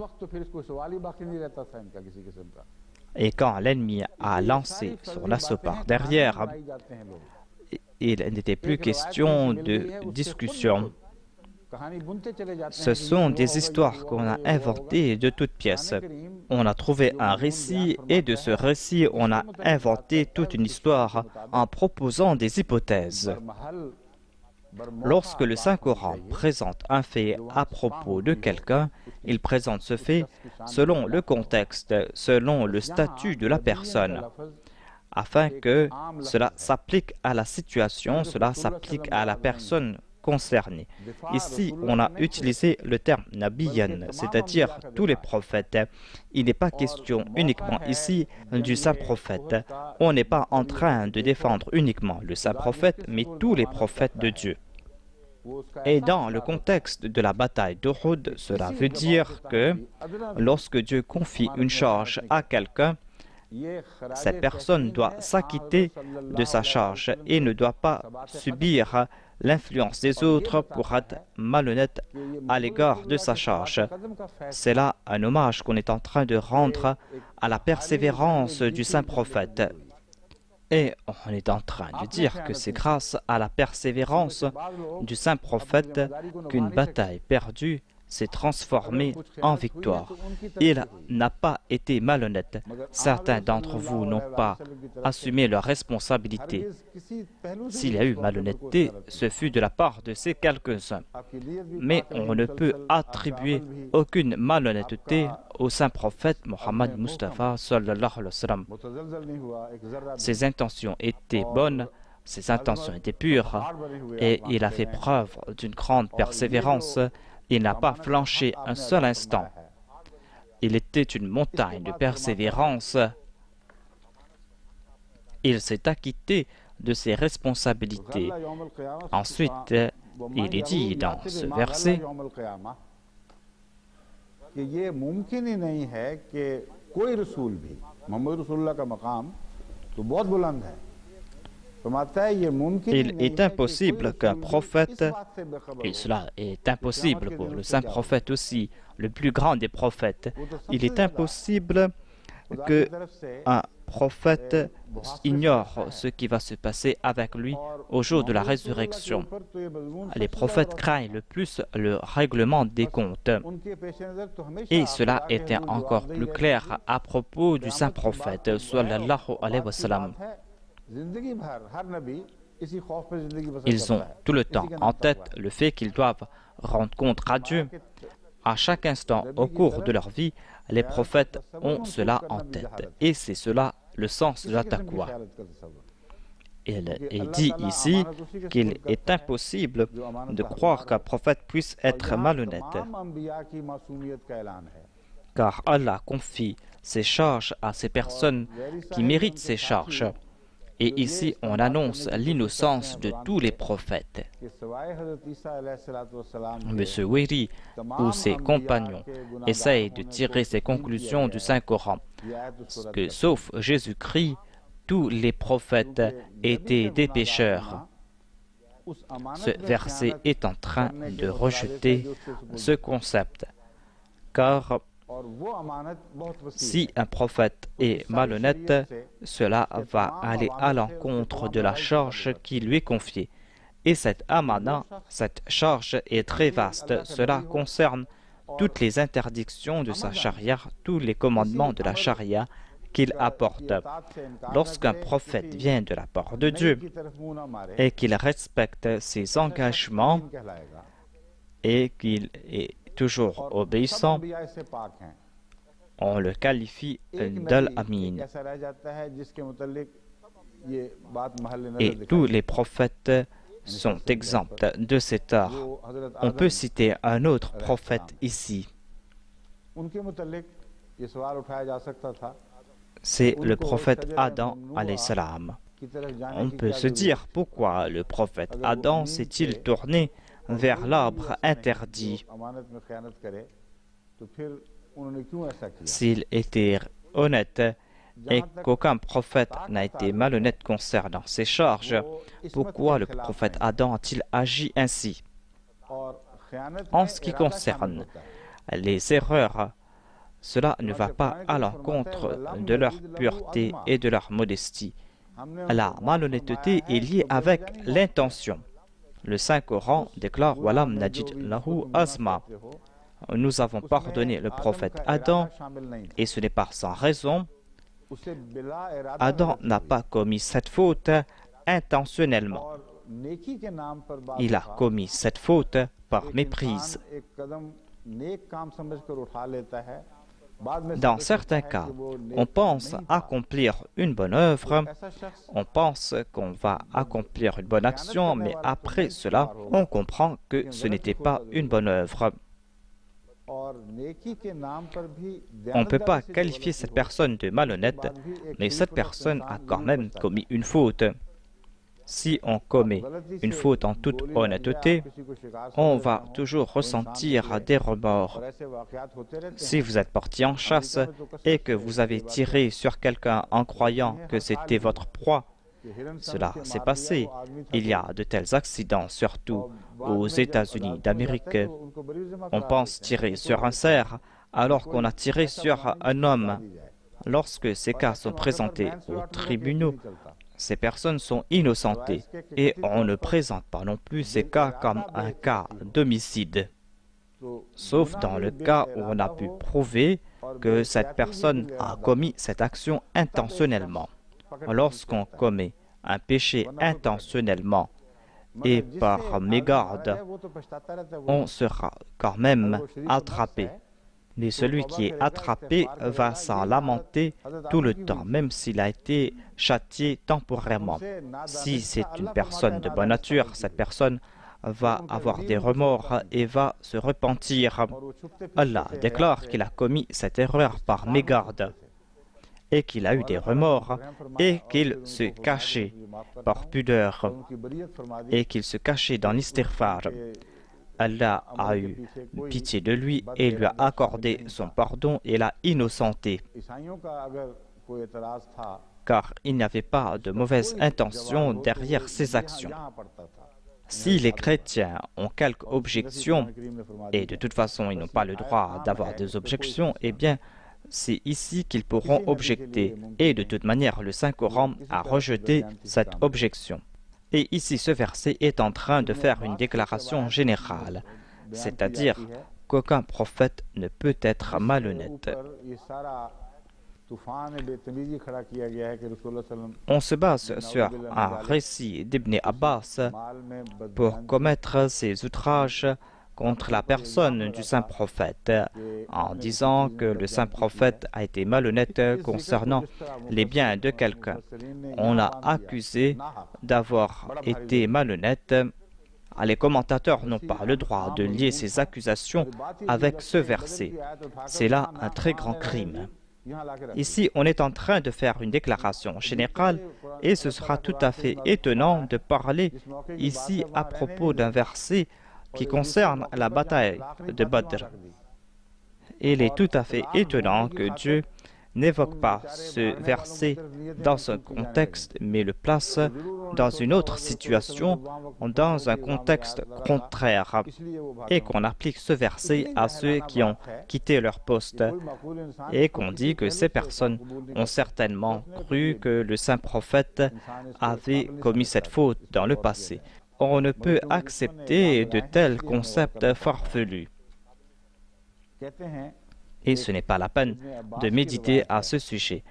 Et quand l'ennemi a lancé sur l'assaut par derrière, il n'était plus question de discussion. Ce sont des histoires qu'on a inventées de toutes pièces. On a trouvé un récit et de ce récit, on a inventé toute une histoire en proposant des hypothèses. Lorsque le Saint-Coran présente un fait à propos de quelqu'un, il présente ce fait selon le contexte, selon le statut de la personne, afin que cela s'applique à la situation, cela s'applique à la personne concernée. Ici, on a utilisé le terme nabiyan, c'est-à-dire tous les prophètes. Il n'est pas question uniquement ici du saint prophète. On n'est pas en train de défendre uniquement le saint prophète, mais tous les prophètes de Dieu. Et dans le contexte de la bataille d'Uhud, cela veut dire que lorsque Dieu confie une charge à quelqu'un, cette personne doit s'acquitter de sa charge et ne doit pas subir l'influence des autres pour être malhonnête à l'égard de sa charge. C'est là un hommage qu'on est en train de rendre à la persévérance du saint prophète. Et on est en train de dire que c'est grâce à la persévérance du saint prophète qu'une bataille perdue s'est transformée en victoire. Il n'a pas été malhonnête. Certains d'entre vous n'ont pas assumé leurs responsabilités. S'il y a eu malhonnêteté, ce fut de la part de ces quelques-uns. Mais on ne peut attribuer aucune malhonnêteté au saint prophète Mohammed Mustafa sallallahu alayhi wa sallam. Ses intentions étaient bonnes, ses intentions étaient pures, et il a fait preuve d'une grande persévérance. Il n'a pas flanché un seul instant. Il était une montagne de persévérance. Il s'est acquitté de ses responsabilités. Ensuite, il est dit dans ce verset il est impossible qu'un prophète, et cela est impossible pour le saint prophète aussi, le plus grand des prophètes, il est impossible qu'un prophète ignore ce qui va se passer avec lui au jour de la résurrection. Les prophètes craignent le plus le règlement des comptes. Et cela était encore plus clair à propos du saint prophète, sallallahu alayhi wa sallam. Ils ont tout le temps en tête le fait qu'ils doivent rendre compte à Dieu. À chaque instant au cours de leur vie, les prophètes ont cela en tête. Et c'est cela le sens de la taqwa. Il est dit ici qu'il est impossible de croire qu'un prophète puisse être malhonnête, car Allah confie ses charges à ces personnes qui méritent ces charges. Et ici, on annonce l'innocence de tous les prophètes. M. Wéry ou ses compagnons essayent de tirer ses conclusions du Saint-Coran, que sauf Jésus-Christ, tous les prophètes étaient des pécheurs. Ce verset est en train de rejeter ce concept, car si un prophète est malhonnête, cela va aller à l'encontre de la charge qui lui est confiée. Et cette amana, cette charge est très vaste. Cela concerne toutes les interdictions de sa charia, tous les commandements de la charia qu'il apporte. Lorsqu'un prophète vient de la part de Dieu et qu'il respecte ses engagements et qu'il est toujours obéissant, on le qualifie d'Al-Amin. Et tous les prophètes sont exempts de cet art. On peut citer un autre prophète ici. C'est le prophète Adam alayhi salam. On peut se dire pourquoi le prophète Adam s'est-il tourné vers l'arbre interdit. S'il était honnête et qu'aucun prophète n'a été malhonnête concernant ses charges, pourquoi le prophète Adam a-t-il agi ainsi? En ce qui concerne les erreurs, cela ne va pas à l'encontre de leur pureté et de leur modestie. La malhonnêteté est liée avec l'intention. Le Saint-Coran déclare « Walam najid lahu azma ». Nous avons pardonné le prophète Adam, et ce n'est pas sans raison. Adam n'a pas commis cette faute intentionnellement. Il a commis cette faute par méprise. Dans certains cas, on pense accomplir une bonne œuvre, on pense qu'on va accomplir une bonne action, mais après cela, on comprend que ce n'était pas une bonne œuvre. On ne peut pas qualifier cette personne de malhonnête, mais cette personne a quand même commis une faute. Si on commet une faute en toute honnêteté, on va toujours ressentir des remords. Si vous êtes parti en chasse et que vous avez tiré sur quelqu'un en croyant que c'était votre proie, cela s'est passé. Il y a de tels accidents, surtout aux États-Unis d'Amérique. On pense tirer sur un cerf alors qu'on a tiré sur un homme. Lorsque ces cas sont présentés aux tribunaux, ces personnes sont innocentées et on ne présente pas non plus ces cas comme un cas d'homicide. Sauf dans le cas où on a pu prouver que cette personne a commis cette action intentionnellement. Lorsqu'on commet un péché intentionnellement et par mégarde, on sera quand même attrapé. Mais celui qui est attrapé va s'en lamenter tout le temps, même s'il a été châtié temporairement. Si c'est une personne de bonne nature, cette personne va avoir des remords et va se repentir. Allah déclare qu'il a commis cette erreur par mégarde et qu'il a eu des remords et qu'il se cachait par pudeur et qu'il se cachait dans l'istighfar. Allah a eu pitié de lui et lui a accordé son pardon et l'a innocenté, car il n'y avait pas de mauvaise intention derrière ses actions. Si les chrétiens ont quelques objections, et de toute façon ils n'ont pas le droit d'avoir des objections, eh bien c'est ici qu'ils pourront objecter. Et de toute manière, le Saint-Coran a rejeté cette objection. Et ici, ce verset est en train de faire une déclaration générale, c'est-à-dire qu'aucun prophète ne peut être malhonnête. On se base sur un récit d'Ibn Abbas pour commettre ces outrages contre la personne du saint prophète, en disant que le saint prophète a été malhonnête concernant les biens de quelqu'un. On l'a accusé d'avoir été malhonnête. Les commentateurs n'ont pas le droit de lier ces accusations avec ce verset. C'est là un très grand crime. Ici, on est en train de faire une déclaration générale et ce sera tout à fait étonnant de parler ici à propos d'un verset qui concerne la bataille de Badr. Il est tout à fait étonnant que Dieu n'évoque pas ce verset dans ce contexte, mais le place dans une autre situation, dans un contexte contraire, et qu'on applique ce verset à ceux qui ont quitté leur poste, et qu'on dit que ces personnes ont certainement cru que le saint prophète avait commis cette faute dans le passé. On ne peut accepter de tels concepts farfelus. Et ce n'est pas la peine de méditer à ce sujet.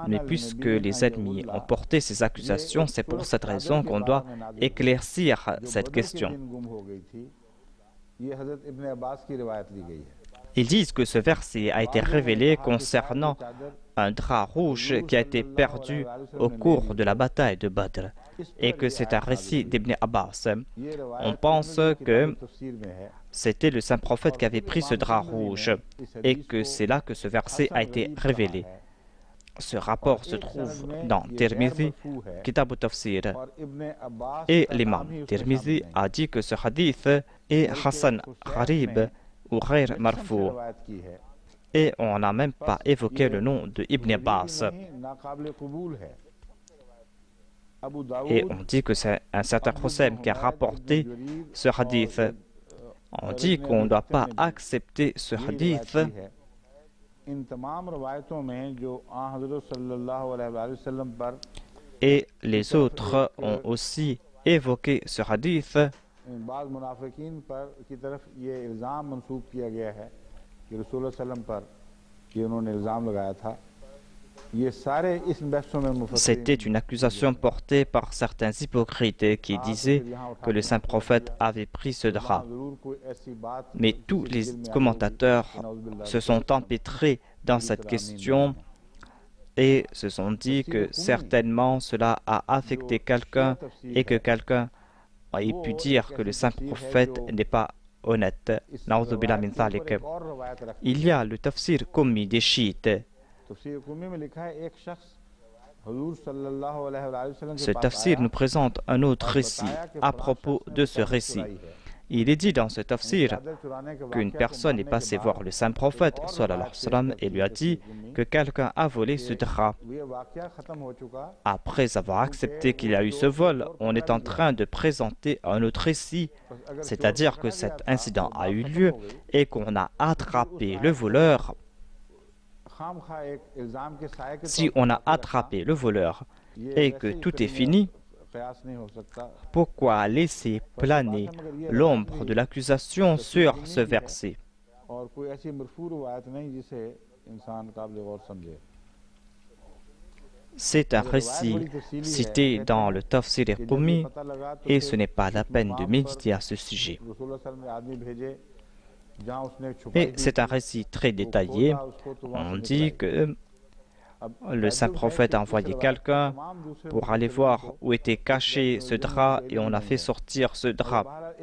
Mais puisque les ennemis ont porté ces accusations, c'est pour cette raison qu'on doit éclaircir cette question. Ils disent que ce verset a été révélé concernant un drap rouge qui a été perdu au cours de la bataille de Badr et que c'est un récit d'Ibn Abbas. On pense que c'était le saint prophète qui avait pris ce drap rouge et que c'est là que ce verset a été révélé. Ce rapport se trouve dans Tirmidhi, Kitab al-Tafsir. Et l'imam Tirmidhi a dit que ce hadith est Hassan Gharib ou Ghair Marfou. Et on n'a même pas évoqué le nom de Ibn Abbas. Et on dit que c'est un certain Hussein qui a rapporté ce hadith. On dit qu'on ne doit pas accepter ce hadith et les autres ont aussi évoqué ce hadith C'était une accusation portée par certains hypocrites qui disaient que le saint prophète avait pris ce drap. Mais tous les commentateurs se sont empêtrés dans cette question et se sont dit que certainement cela a affecté quelqu'un et que quelqu'un a pu dire que le saint prophète n'est pas honnête. Il y a le tafsir Qummi des chiites. Ce tafsir nous présente un autre récit à propos de ce récit. Il est dit dans ce tafsir qu'une personne est passée voir le saint prophète sallallahu alayhi wa sallam, et lui a dit que quelqu'un a volé ce drap. Après avoir accepté qu'il y a eu ce vol, on est en train de présenter un autre récit, c'est-à-dire que cet incident a eu lieu et qu'on a attrapé le voleur. Si on a attrapé le voleur et que tout est fini, pourquoi laisser planer l'ombre de l'accusation sur ce verset? C'est un récit cité dans le Tafsir Qummi et ce n'est pas la peine de méditer à ce sujet. Et c'est un récit très détaillé. On dit que le saint prophète a envoyé quelqu'un pour aller voir où était caché ce drap et on a fait sortir ce drap.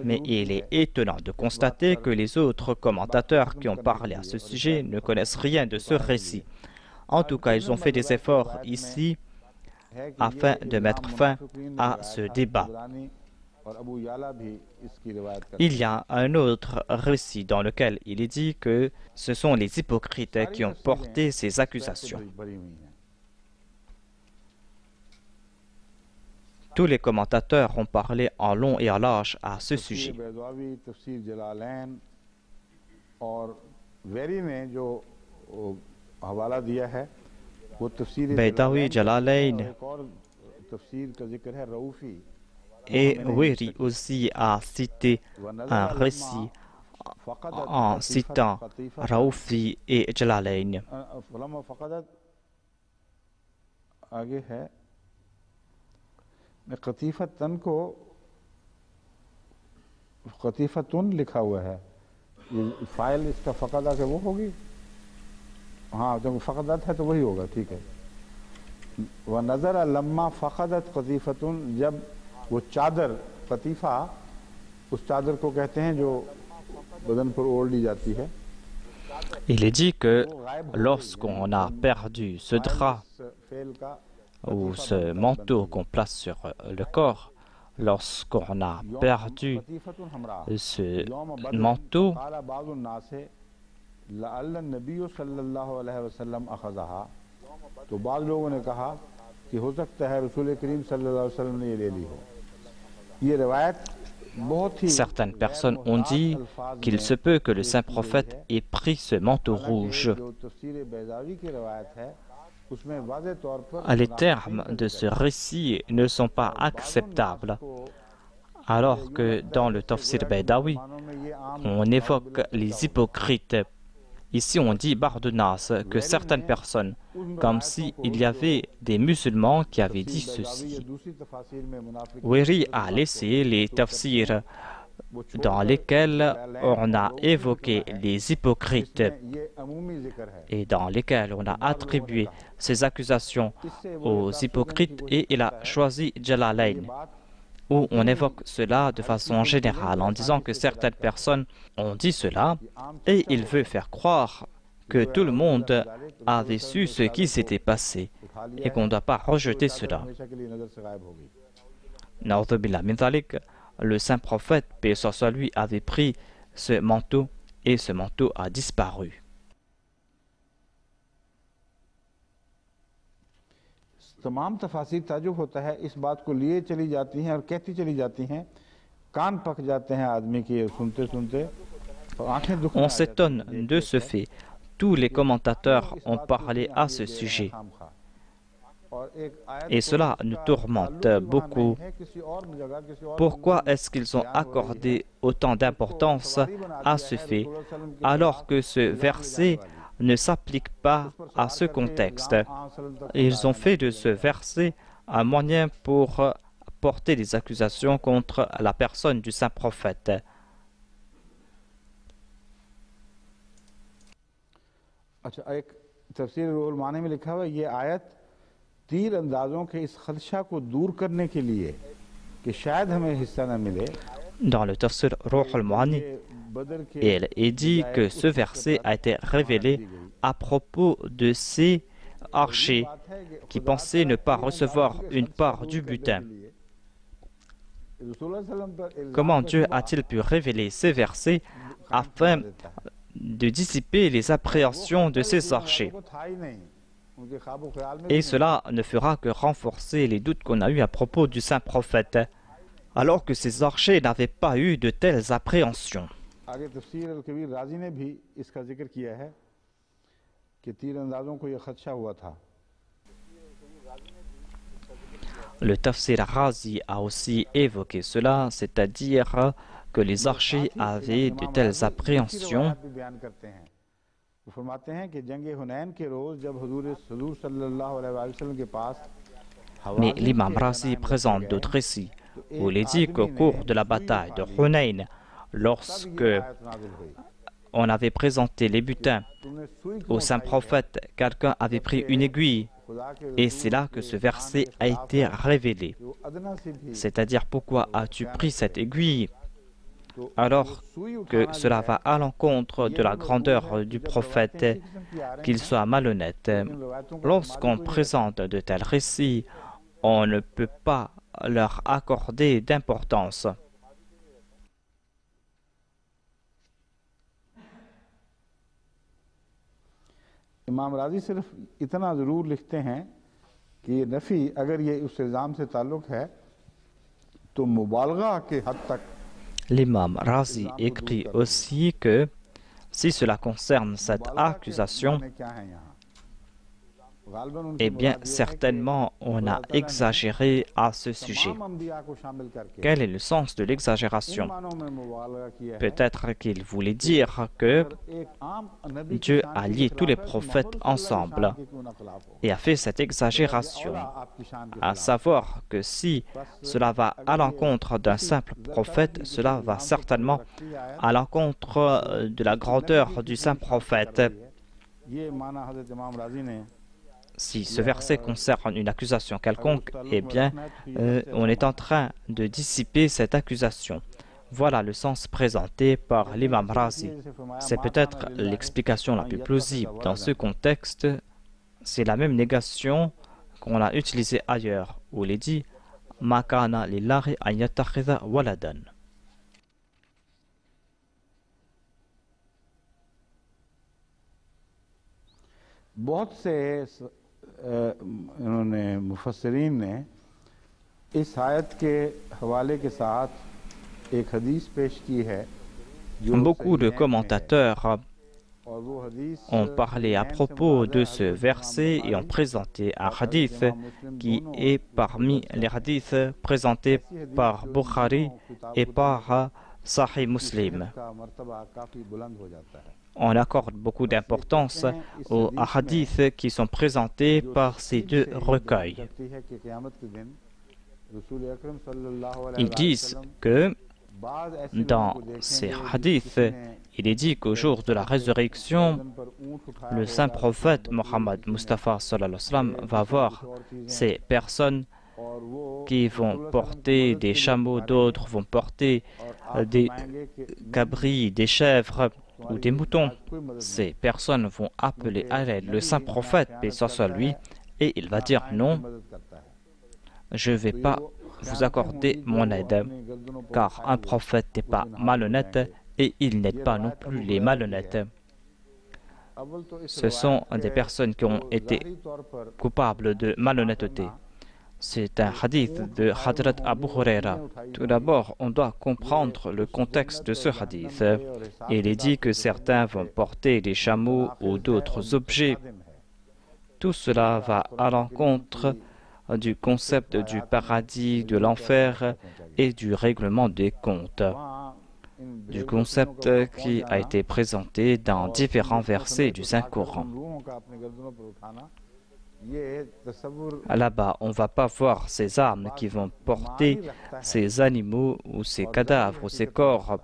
Mais il est étonnant de constater que les autres commentateurs qui ont parlé à ce sujet ne connaissent rien de ce récit. En tout cas, ils ont fait des efforts ici afin de mettre fin à ce débat. Il y a un autre récit dans lequel il est dit que ce sont les hypocrites qui ont porté ces accusations. Tous les commentateurs ont parlé en long et en large à ce sujet. Baydawi, Jalalain et Weri aussi a cité un récit en citant Raoufi et Jalalain. कतीफतुन लिखा हुआ है, फाइल इसका फकदा के वो होगी, हाँ तो फकदत है तो वही होगा, ठीक है। वह नजर लम्मा फकदत कतीफतुन, जब वो चादर कतीफा उस चादर को कहते हैं जो बदन पर ओढ़ ली जाती है, Il est dit que lorsqu'on a perdu ce drap ou ce manteau qu'on place sur le corps, lorsqu'on a perdu ce manteau, certaines personnes ont dit qu'il se peut que le saint prophète ait pris ce manteau rouge. Les termes de ce récit ne sont pas acceptables, alors que dans le Tafsir Baydawi, on évoque les hypocrites. Ici, on dit Bardenas, que certaines personnes, comme s'il y avait des musulmans qui avaient dit ceci. Weri a laissé les tafsirs dans lesquels on a évoqué les hypocrites et dans lesquels on a attribué ces accusations aux hypocrites, et il a choisi Jalalayn, où on évoque cela de façon générale en disant que certaines personnes ont dit cela et il veut faire croire que tout le monde avait su ce qui s'était passé et qu'on ne doit pas rejeter cela. Na'udhu billah min dhalik, le saint prophète, paix soit lui, avait pris ce manteau et ce manteau a disparu. तमाम तफासिर ताजुब होता है, इस बात को लिए चली जाती हैं और कहती चली जाती हैं, कान पक जाते हैं आदमी के सुनते सुनते और आंखें दुखने On s'étonne de ce fait. Tous les commentateurs ont parlé à ce sujet. Et cela nous tourmente beaucoup. Pourquoi est-ce qu'ils ont accordé autant d'importance à ce fait, alors que ce verset ne s'applique pas à ce contexte? Ils ont fait de ce verset un moyen pour porter des accusations contre la personne du saint prophète. अच्छा, एक तफसीर रुहुल मानी में लिखा हुआ है, ये आयत तीर अंदाजों के इस खदशा को दूर करने के लिए कि शायद हमें हिस्सा न मिले. Dans le tafsir Ruh al-Mu'ani, il est dit que ce verset a été révélé à propos de ces archers qui pensaient ne pas recevoir une part du butin. Comment Dieu a-t-il pu révéler ces versets afin de dissiper les appréhensions de ces archers? Et cela ne fera que renforcer les doutes qu'on a eus à propos du saint prophète, alors que ces archers n'avaient pas eu de telles appréhensions. Le Tafsir Razi a aussi évoqué cela, c'est-à-dire que les archers avaient de telles appréhensions. Mais l'imam Razi présente d'autres récits où il est dit qu'au cours de la bataille de Hunayn, lorsque on avait présenté les butins au saint prophète, quelqu'un avait pris une aiguille et c'est là que ce verset a été révélé. C'est-à-dire, pourquoi as-tu pris cette aiguille alors que cela va à l'encontre de la grandeur du prophète, qu'il soit malhonnête? Lorsqu'on présente de tels récits, on ne peut pas leur accorder d'importance. इमाम राजी सिर्फ इतना ज़रूर लिखते हैं कि ये नफ़ी अगर ये उस इल्ज़ाम से ताल्लुक़ है तो मुबालगा के हद तक. L'imam Razi écrit aussi que si cela concerne cette accusation, eh bien certainement on a exagéré à ce sujet. Quel est le sens de l'exagération? Peut-être qu'il voulait dire que Dieu a lié tous les prophètes ensemble et a fait cette exagération, à savoir que si cela va à l'encontre d'un simple prophète, cela va certainement à l'encontre de la grandeur du saint prophète. Si ce verset concerne une accusation quelconque, eh bien, on est en train de dissiper cette accusation. Voilà le sens présenté par l'imam Razi. C'est peut-être l'explication la plus plausible. Dans ce contexte, c'est la même négation qu'on a utilisée ailleurs, où il est dit « Ma kana lillahi an yattakhidha waladan ». बहुत से इन्होंने मुफस्सिरीन ने इस आयत के हवाले के साथ एक हदीस पेश की है जो Beaucoup de commentateurs ont parlé à propos de ce verset et ont présenté un hadith qui est parmi les hadiths présentés par Bukhari et par Sahih Muslim. On accorde beaucoup d'importance aux hadiths qui sont présentés par ces deux recueils. Ils disent que dans ces hadiths, il est dit qu'au jour de la résurrection, le saint prophète Mohammed Mustafa sallallahu alayhi wa sallam va voir ces personnes qui vont porter des chameaux, d'autres vont porter des cabris, des chèvres ou des moutons. Ces personnes vont appeler à l'aide le saint prophète, paix soit lui, et il va dire non, je ne vais pas vous accorder mon aide, car un prophète n'est pas malhonnête et il n'aide pas non plus les malhonnêtes. Ce sont des personnes qui ont été coupables de malhonnêteté. C'est un hadith de Hadrat Abu Huraira. Tout d'abord, on doit comprendre le contexte de ce hadith. Il est dit que certains vont porter des chameaux ou d'autres objets. Tout cela va à l'encontre du concept du paradis, de l'enfer et du règlement des comptes. Du concept qui a été présenté dans différents versets du Saint-Coran. Là-bas, on ne va pas voir ces âmes qui vont porter ces animaux ou ces cadavres ou ces corps.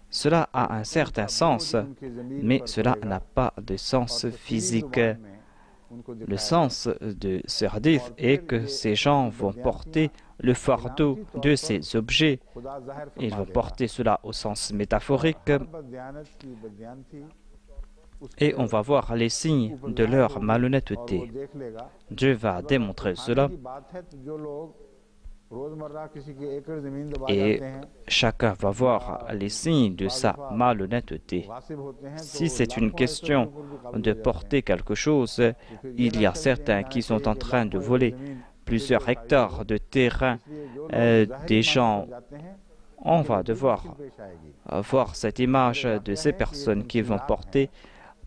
Cela a un certain sens, mais cela n'a pas de sens physique. Le sens de ce hadith est que ces gens vont porter le fardeau de ces objets. Ils vont porter cela au sens métaphorique. Et on va voir les signes de leur malhonnêteté. Dieu va démontrer cela. Et chacun va voir les signes de sa malhonnêteté. Si c'est une question de porter quelque chose, il y a certains qui sont en train de voler plusieurs hectares de terrain des gens. On va devoir voir cette image de ces personnes qui vont porter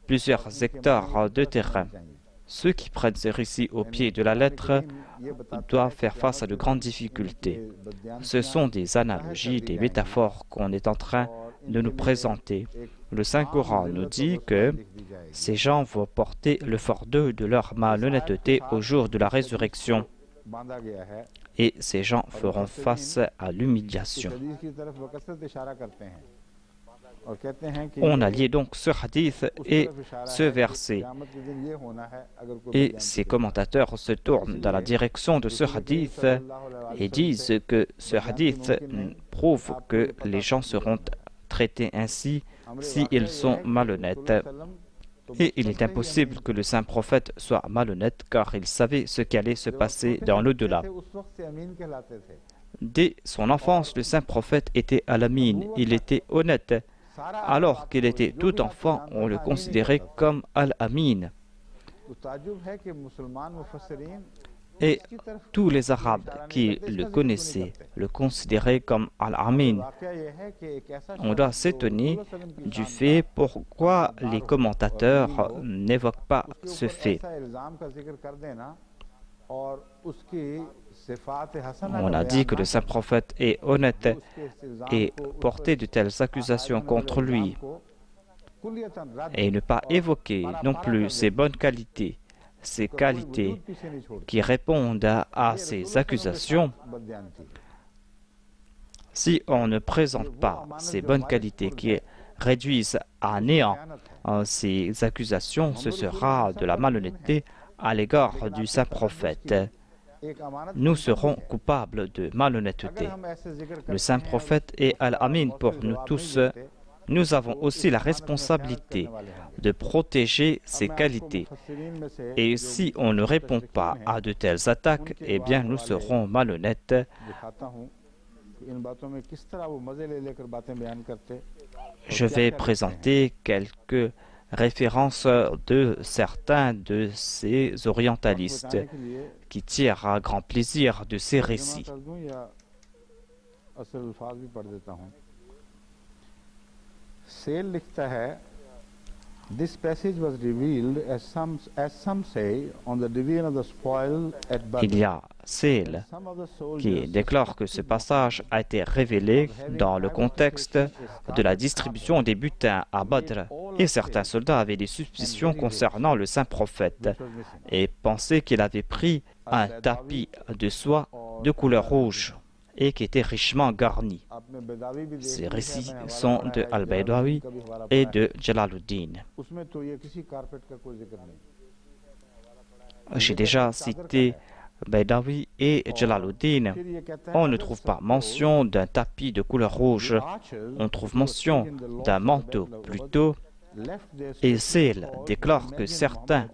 plusieurs hectares de terrain. Ceux qui prennent ce récit au pied de la lettre doivent faire face à de grandes difficultés. Ce sont des analogies, des métaphores qu'on est en train de nous présenter. Le Saint-Coran nous dit que ces gens vont porter le fardeau de leur malhonnêteté au jour de la résurrection. Et ces gens feront face à l'humiliation. On a lié donc ce hadith et ce verset. Et ces commentateurs se tournent dans la direction de ce hadith et disent que ce hadith prouve que les gens seront traités ainsi s'ils sont malhonnêtes. Et il est impossible que le saint prophète soit malhonnête car il savait ce qui allait se passer dans l'au-delà. Dès son enfance, le saint prophète était al-Amin, il était honnête. Alors qu'il était tout enfant, on le considérait comme Al-Amin. Et tous les Arabes qui le connaissaient le considéraient comme Al-Amin. On doit s'étonner du fait pourquoi les commentateurs n'évoquent pas ce fait. On a dit que le saint prophète est honnête et porter de telles accusations contre lui et ne pas évoquer non plus ses bonnes qualités, ses qualités qui répondent à ces accusations. Si on ne présente pas ces bonnes qualités qui réduisent à néant ces accusations, ce sera de la malhonnêteté à l'égard du saint prophète. nous serons coupables de malhonnêteté. Le saint prophète est Al-Amin pour nous tous. Nous avons aussi la responsabilité de protéger ses qualités. Et si on ne répond pas à de telles attaques, eh bien nous serons malhonnêtes. Je vais présenter quelques références de certains de ces orientalistes qui tirent un grand plaisir de ces récits. Sale लिखता है, this passage was revealed as some say on the division of the spoil at Badr. Il y a Sale qui déclare que ce passage a été révélé dans le contexte de la distribution des butins à Badr. Et certains soldats avaient des suspicions concernant le saint prophète et pensaient qu'il avait pris un tapis de soie de couleur rouge et qui était richement garni. Ces récits sont de Al-Baydawi et de Jalaluddin. J'ai déjà cité Baydawi et Jalaluddin. On ne trouve pas mention d'un tapis de couleur rouge. On trouve mention d'un manteau plutôt. Et Sale déclare que certains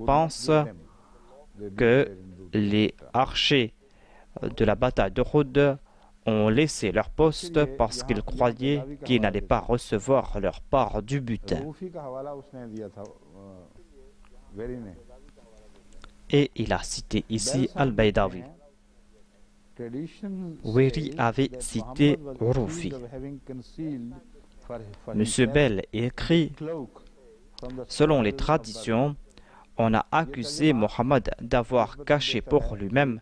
pensent que les archers de la bataille de Uhud ont laissé leur poste parce qu'ils croyaient qu'ils n'allaient pas recevoir leur part du butin. Et il a cité ici Al-Baydawi. Weri avait cité Urufi. Monsieur Bell écrit, selon les traditions, on a accusé Mohammed d'avoir caché pour lui-même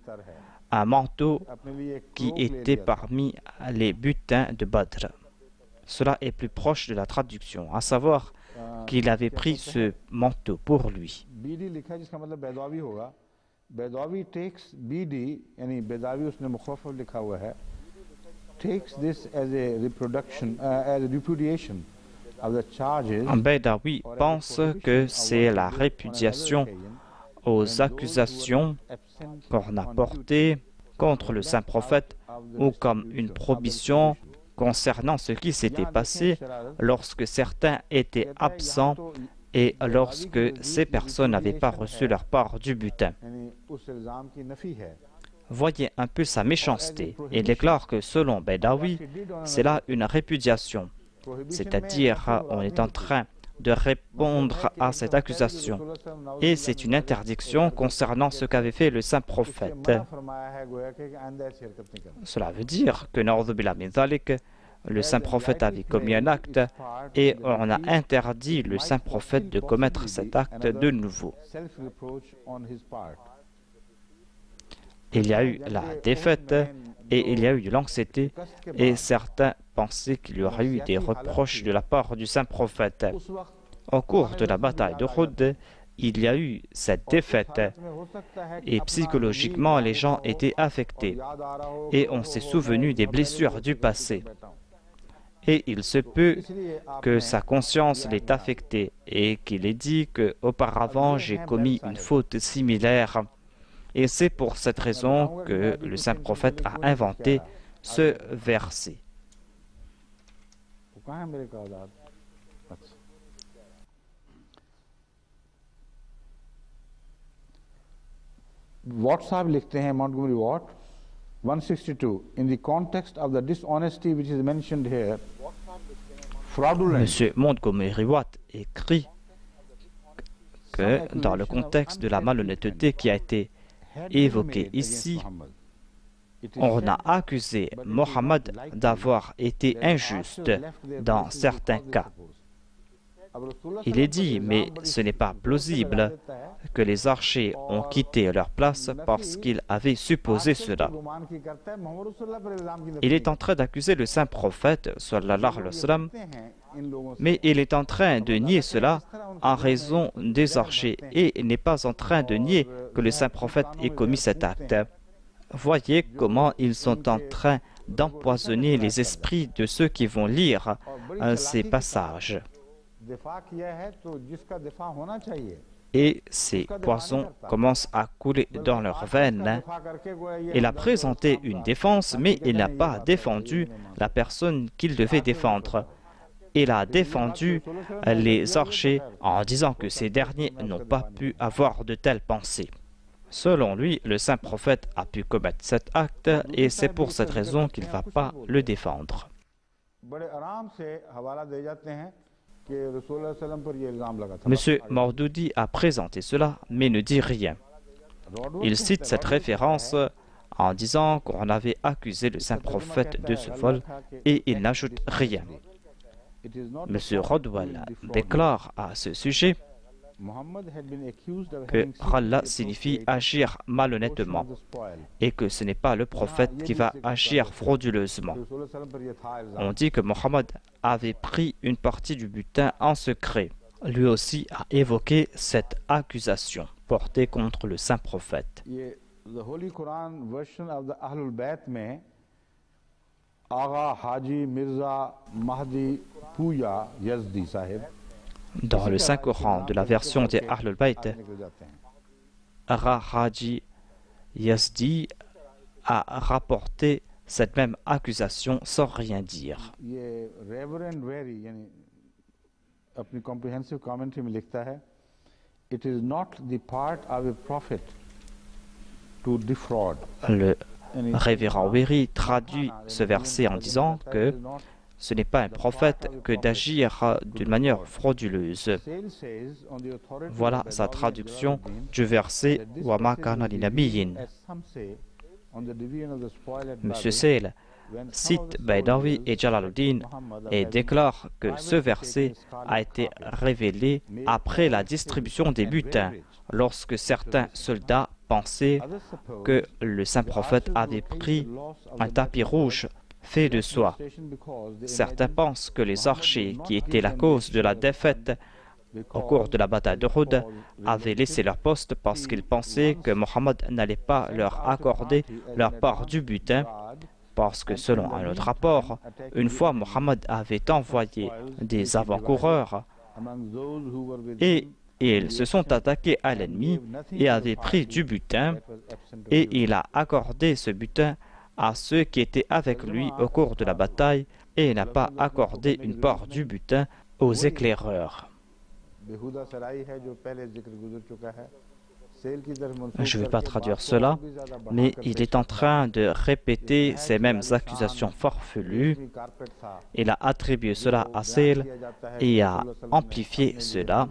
un manteau qui était parmi les butins de Badr. Cela est plus proche de la traduction, à savoir qu'il avait pris ce manteau pour lui. Baydawi pense que c'est la répudiation aux accusations qu'on a portées contre le saint prophète ou comme une prohibition concernant ce qui s'était passé lorsque certains étaient absents et lorsque ces personnes n'avaient pas reçu leur part du butin. Voyez un peu sa méchanceté. Il déclare que selon Baydawi, c'est là une répudiation, c'est-à-dire on est en train de répondre à cette accusation. Et c'est une interdiction concernant ce qu'avait fait le saint prophète. Cela veut dire que le saint prophète avait commis un acte et on a interdit le saint prophète de commettre cet acte de nouveau. Il y a eu la défaite et il y a eu de l'anxiété et certains pensaient qu'il y aurait eu des reproches de la part du saint prophète. Au cours de la bataille de Uhud, il y a eu cette défaite et psychologiquement les gens étaient affectés et on s'est souvenu des blessures du passé. Et il se peut que sa conscience l'ait affecté et qu'il ait dit qu'auparavant j'ai commis une faute similaire. Et c'est pour cette raison que le saint prophète a inventé ce verset. Watt Sahib लिखते हैं, Montgomery Watt, 162. In the context of the dishonesty which is mentioned here, fraudulent. Monsieur Montgomery Watt écrit que dans le contexte de la malhonnêteté qui a été évoquée ici, on a accusé Mohammed d'avoir été injuste dans certains cas. Il est dit, mais ce n'est pas plausible que les archers ont quitté leur place parce qu'ils avaient supposé cela. Il est en train d'accuser le saint prophète, sallallahu alayhi wa sallam, mais il est en train de nier cela en raison des archers et n'est pas en train de nier que le saint prophète ait commis cet acte. Voyez comment ils sont en train d'empoisonner les esprits de ceux qui vont lire ces passages. et ces poisons commencent à couler dans leurs veines. Il a présenté une défense, mais il n'a pas défendu la personne qu'il devait défendre. Il a défendu les archers en disant que ces derniers n'ont pas pu avoir de telles pensées. Selon lui, le saint prophète a pu commettre cet acte et c'est pour cette raison qu'il ne va pas le défendre. M. Mordoudi a présenté cela, mais ne dit rien. Il cite cette référence en disant qu'on avait accusé le saint prophète de ce vol et il n'ajoute rien. M. Rodwell déclare à ce sujet que Ralla signifie agir malhonnêtement et que ce n'est pas le prophète qui va agir frauduleusement. On dit que Mohammed avait pris une partie du butin en secret. Lui aussi a évoqué cette accusation portée contre le saint prophète. Dans le Saint-Coran de la version des Ahlul Bayt, Agha Haji Yazdi a rapporté cette même accusation sans rien dire. Le révérend Weri traduit ce verset en disant que ce n'est pas un prophète que d'agir d'une manière frauduleuse. Voilà sa traduction du verset « Wa ma kana li nabiyyin ». M. Sale cite Baydawi et Jalaluddin et déclare que ce verset a été révélé après la distribution des butins, lorsque certains soldats pensaient que le saint prophète avait pris un tapis rouge fait de soie. Certains pensent que les archers, qui étaient la cause de la défaite au cours de la bataille de Uhud, avaient laissé leur poste parce qu'ils pensaient que Mohammed n'allait pas leur accorder leur part du butin, parce que selon un autre rapport, une fois Mohammed avait envoyé des avant-coureurs et ils se sont attaqués à l'ennemi et avaient pris du butin et il a accordé ce butin à ceux qui étaient avec lui au cours de la bataille et n'a pas accordé une part du butin aux éclaireurs. Je ne vais pas traduire cela, mais il est en train de répéter ces mêmes accusations farfelues. Il a attribué cela à Sale et a amplifié cela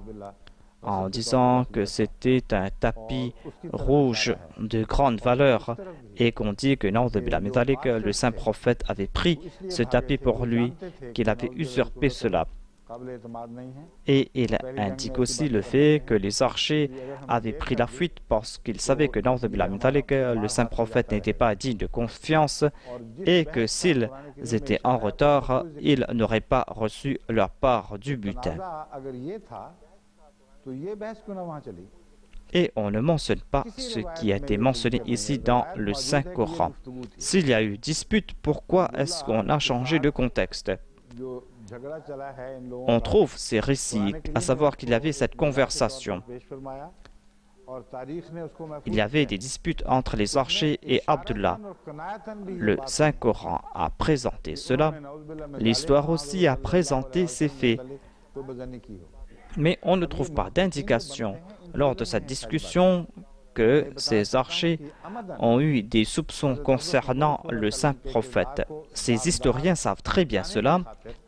en disant que c'était un tapis rouge de grande valeur et qu'on dit que le saint prophète avait pris ce tapis pour lui, qu'il avait usurpé cela. Et il indique aussi le fait que les archers avaient pris la fuite parce qu'ils savaient que le saint prophète n'était pas digne de confiance et que s'ils étaient en retard, ils n'auraient pas reçu leur part du butin. Et on ne mentionne pas ce qui a été mentionné ici dans le Saint-Coran. S'il y a eu dispute, pourquoi est-ce qu'on a changé de contexte? On trouve ces récits, à savoir qu'il y avait cette conversation. Il y avait des disputes entre les archers et Abdullah. Le Saint-Coran a présenté cela. L'histoire aussi a présenté ces faits. Mais on ne trouve pas d'indication lors de cette discussion que ces archers ont eu des soupçons concernant le saint prophète. Ces historiens savent très bien cela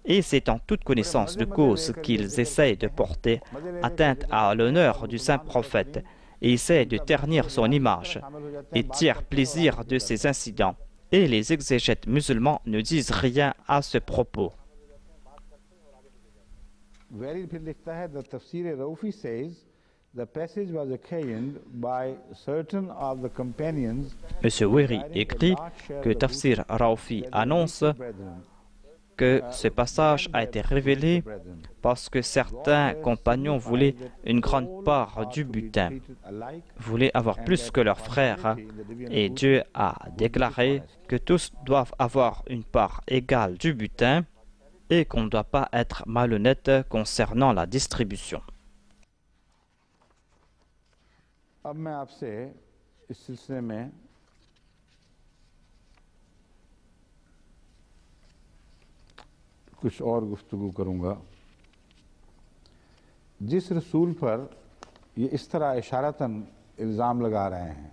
et c'est en toute connaissance de cause qu'ils essayent de porter atteinte à l'honneur du saint prophète et essayent de ternir son image et tirent plaisir de ces incidents. Et les exégètes musulmans ne disent rien à ce propos. M. Weri écrit que Tafsir Raufi annonce que ce passage a été révélé parce que certains compagnons voulaient une grande part du butin, voulaient avoir plus que leurs frères, et Dieu a déclaré que tous doivent avoir une part égale du butin et qu'on ne doit pas être malhonnête concernant la distribution. अब मैं आपसे इस सिलसिले में कुछ और गुफ्तगू करूँगा। जिस रसूल पर ये इस तरह इशारतन इल्ज़ाम लगा रहे हैं,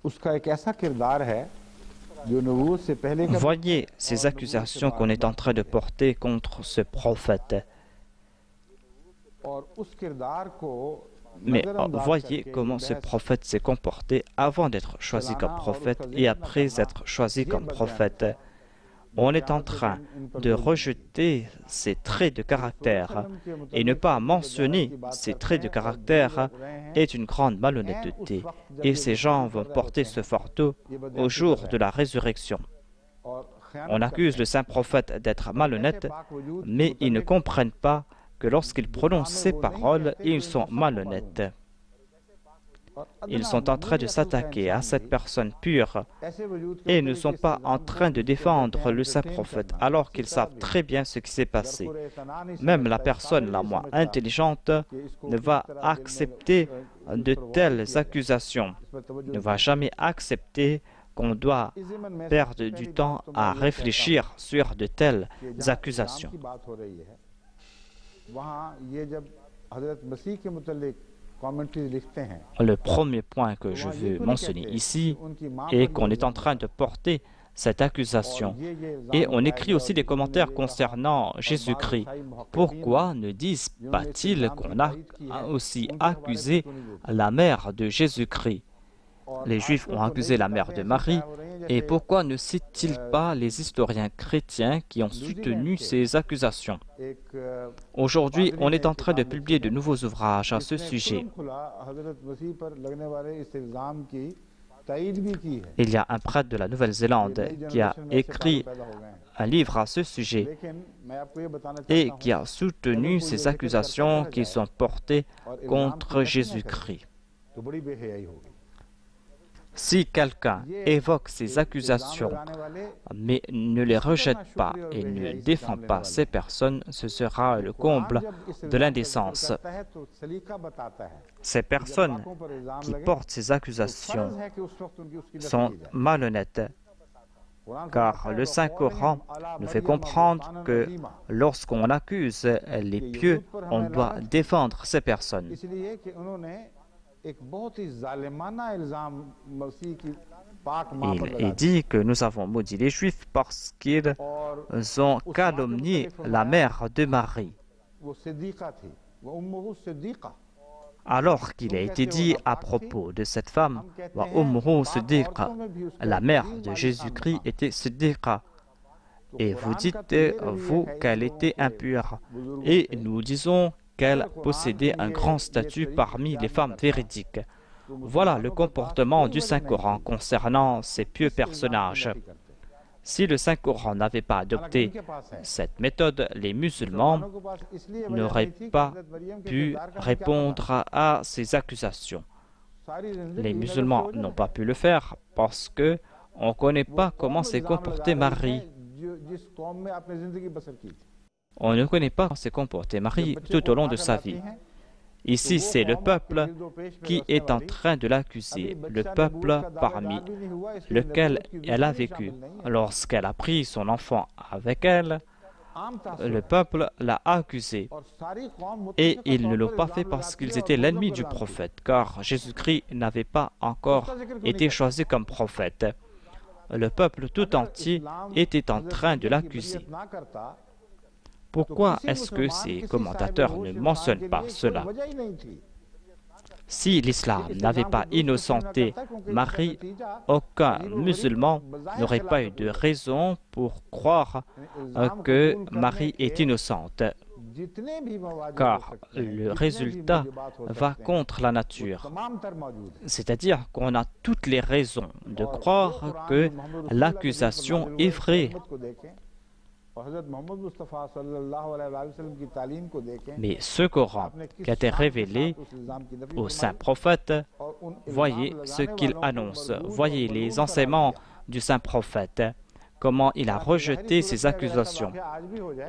उसका एक ऐसा किरदार है जो नबूवत से पहले का Voyez ces accusations qu'on est en train de porter contre ce prophète. और उस किरदार को Mais voyez comment ce prophète s'est comporté avant d'être choisi comme prophète et après être choisi comme prophète. On est en train de rejeter ces traits de caractère et ne pas mentionner ces traits de caractère est une grande malhonnêteté. Et ces gens vont porter ce fardeau au jour de la résurrection. On accuse le saint prophète d'être malhonnête, mais ils ne comprennent pas que lorsqu'ils prononcent ces paroles, ils sont malhonnêtes. Ils sont en train de s'attaquer à cette personne pure et ne sont pas en train de défendre le saint prophète alors qu'ils savent très bien ce qui s'est passé. Même la personne la moins intelligente ne va accepter de telles accusations, ne va jamais accepter qu'on doit perdre du temps à réfléchir sur de telles accusations. Le premier point que je veux mentionner ici est qu'on est en train de porter cette accusation. Et on écrit aussi des commentaires concernant Jésus-Christ. Pourquoi ne disent pas-ils qu'on a aussi accusé la mère de Jésus-Christ? Les Juifs ont accusé la mère de Marie. Et pourquoi ne citent-ils pas les historiens chrétiens qui ont soutenu ces accusations? Aujourd'hui, on est en train de publier de nouveaux ouvrages à ce sujet. Il y a un prêtre de la Nouvelle-Zélande qui a écrit un livre à ce sujet et qui a soutenu ces accusations qui sont portées contre Jésus-Christ. Si quelqu'un évoque ces accusations, mais ne les rejette pas et ne défend pas ces personnes, ce sera le comble de l'indécence. Ces personnes qui portent ces accusations sont malhonnêtes, car le Saint-Coran nous fait comprendre que lorsqu'on accuse les pieux, on doit défendre ces personnes. Il est dit que nous avons maudit les Juifs parce qu'ils ont calomnié la mère de Marie. Alors qu'il a été dit à propos de cette femme, la mère de Jésus-Christ était Siddiqa. Et vous dites, vous, qu'elle était impure. Et nous disons qu'elle possédait un grand statut parmi les femmes véridiques. Voilà le comportement du Saint-Coran concernant ces pieux personnages. Si le Saint-Coran n'avait pas adopté cette méthode, les musulmans n'auraient pas pu répondre à ces accusations. Les musulmans n'ont pas pu le faire parce qu'on ne connaît pas comment s'est comportée Marie. On ne connaît pas comment s'est comportée Marie tout au long de sa vie. Ici, c'est le peuple qui est en train de l'accuser, le peuple parmi lequel elle a vécu. Lorsqu'elle a pris son enfant avec elle, le peuple l'a accusé. Et ils ne l'ont pas fait parce qu'ils étaient l'ennemi du prophète, car Jésus-Christ n'avait pas encore été choisi comme prophète. Le peuple tout entier était en train de l'accuser. Pourquoi est-ce que ces commentateurs ne mentionnent pas cela? Si l'islam n'avait pas innocenté Marie, aucun musulman n'aurait pas eu de raison pour croire que Marie est innocente, car le résultat va contre la nature. C'est-à-dire qu'on a toutes les raisons de croire que l'accusation est vraie. Mais ce Coran qui a été révélé au saint prophète, voyez ce qu'il annonce, voyez les enseignements du saint prophète, comment il a rejeté ces accusations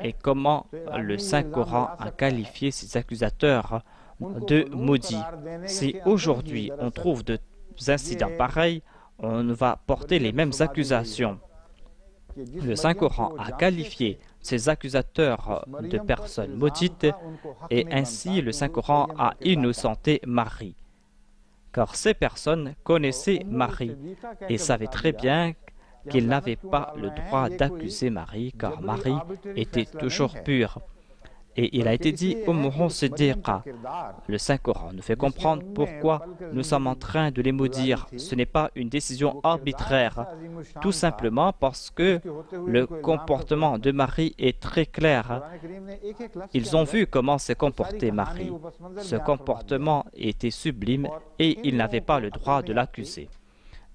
et comment le saint Coran a qualifié ces accusateurs de maudit. Si aujourd'hui on trouve des incidents pareils, on va porter les mêmes accusations. Le Saint-Coran a qualifié ces accusateurs de personnes maudites et ainsi le Saint-Coran a innocenté Marie. Car ces personnes connaissaient Marie et savaient très bien qu'ils n'avaient pas le droit d'accuser Marie car Marie était toujours pure. Et il a été dit au Umm Siddiqa. Le Saint-Coran nous fait comprendre pourquoi nous sommes en train de les maudire. Ce n'est pas une décision arbitraire, tout simplement parce que le comportement de Marie est très clair. Ils ont vu comment s'est comportée Marie. Ce comportement était sublime et ils n'avaient pas le droit de l'accuser.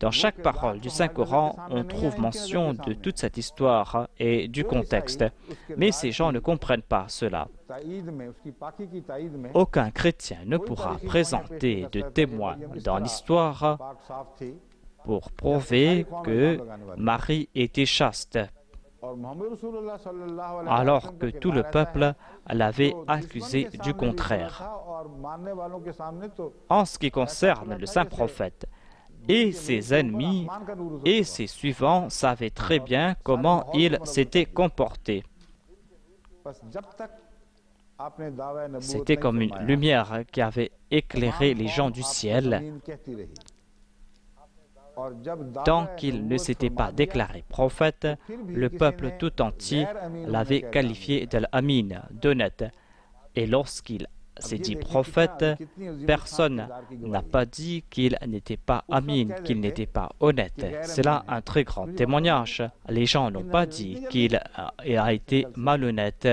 Dans chaque parole du Saint-Coran, on trouve mention de toute cette histoire et du contexte. Mais ces gens ne comprennent pas cela. Aucun chrétien ne pourra présenter de témoins dans l'histoire pour prouver que Marie était chaste, alors que tout le peuple l'avait accusé du contraire. En ce qui concerne le saint prophète, et ses ennemis et ses suivants savaient très bien comment il s'était comporté. C'était comme une lumière qui avait éclairé les gens du ciel. Tant qu'il ne s'était pas déclaré prophète, le peuple tout entier l'avait qualifié d'Al-Amin, d'honnête. Et lorsqu'il s'est dit prophète, personne n'a pas dit qu'il n'était pas amin, qu'il n'était pas honnête. C'est là un très grand témoignage. Les gens n'ont pas dit qu'il a été malhonnête.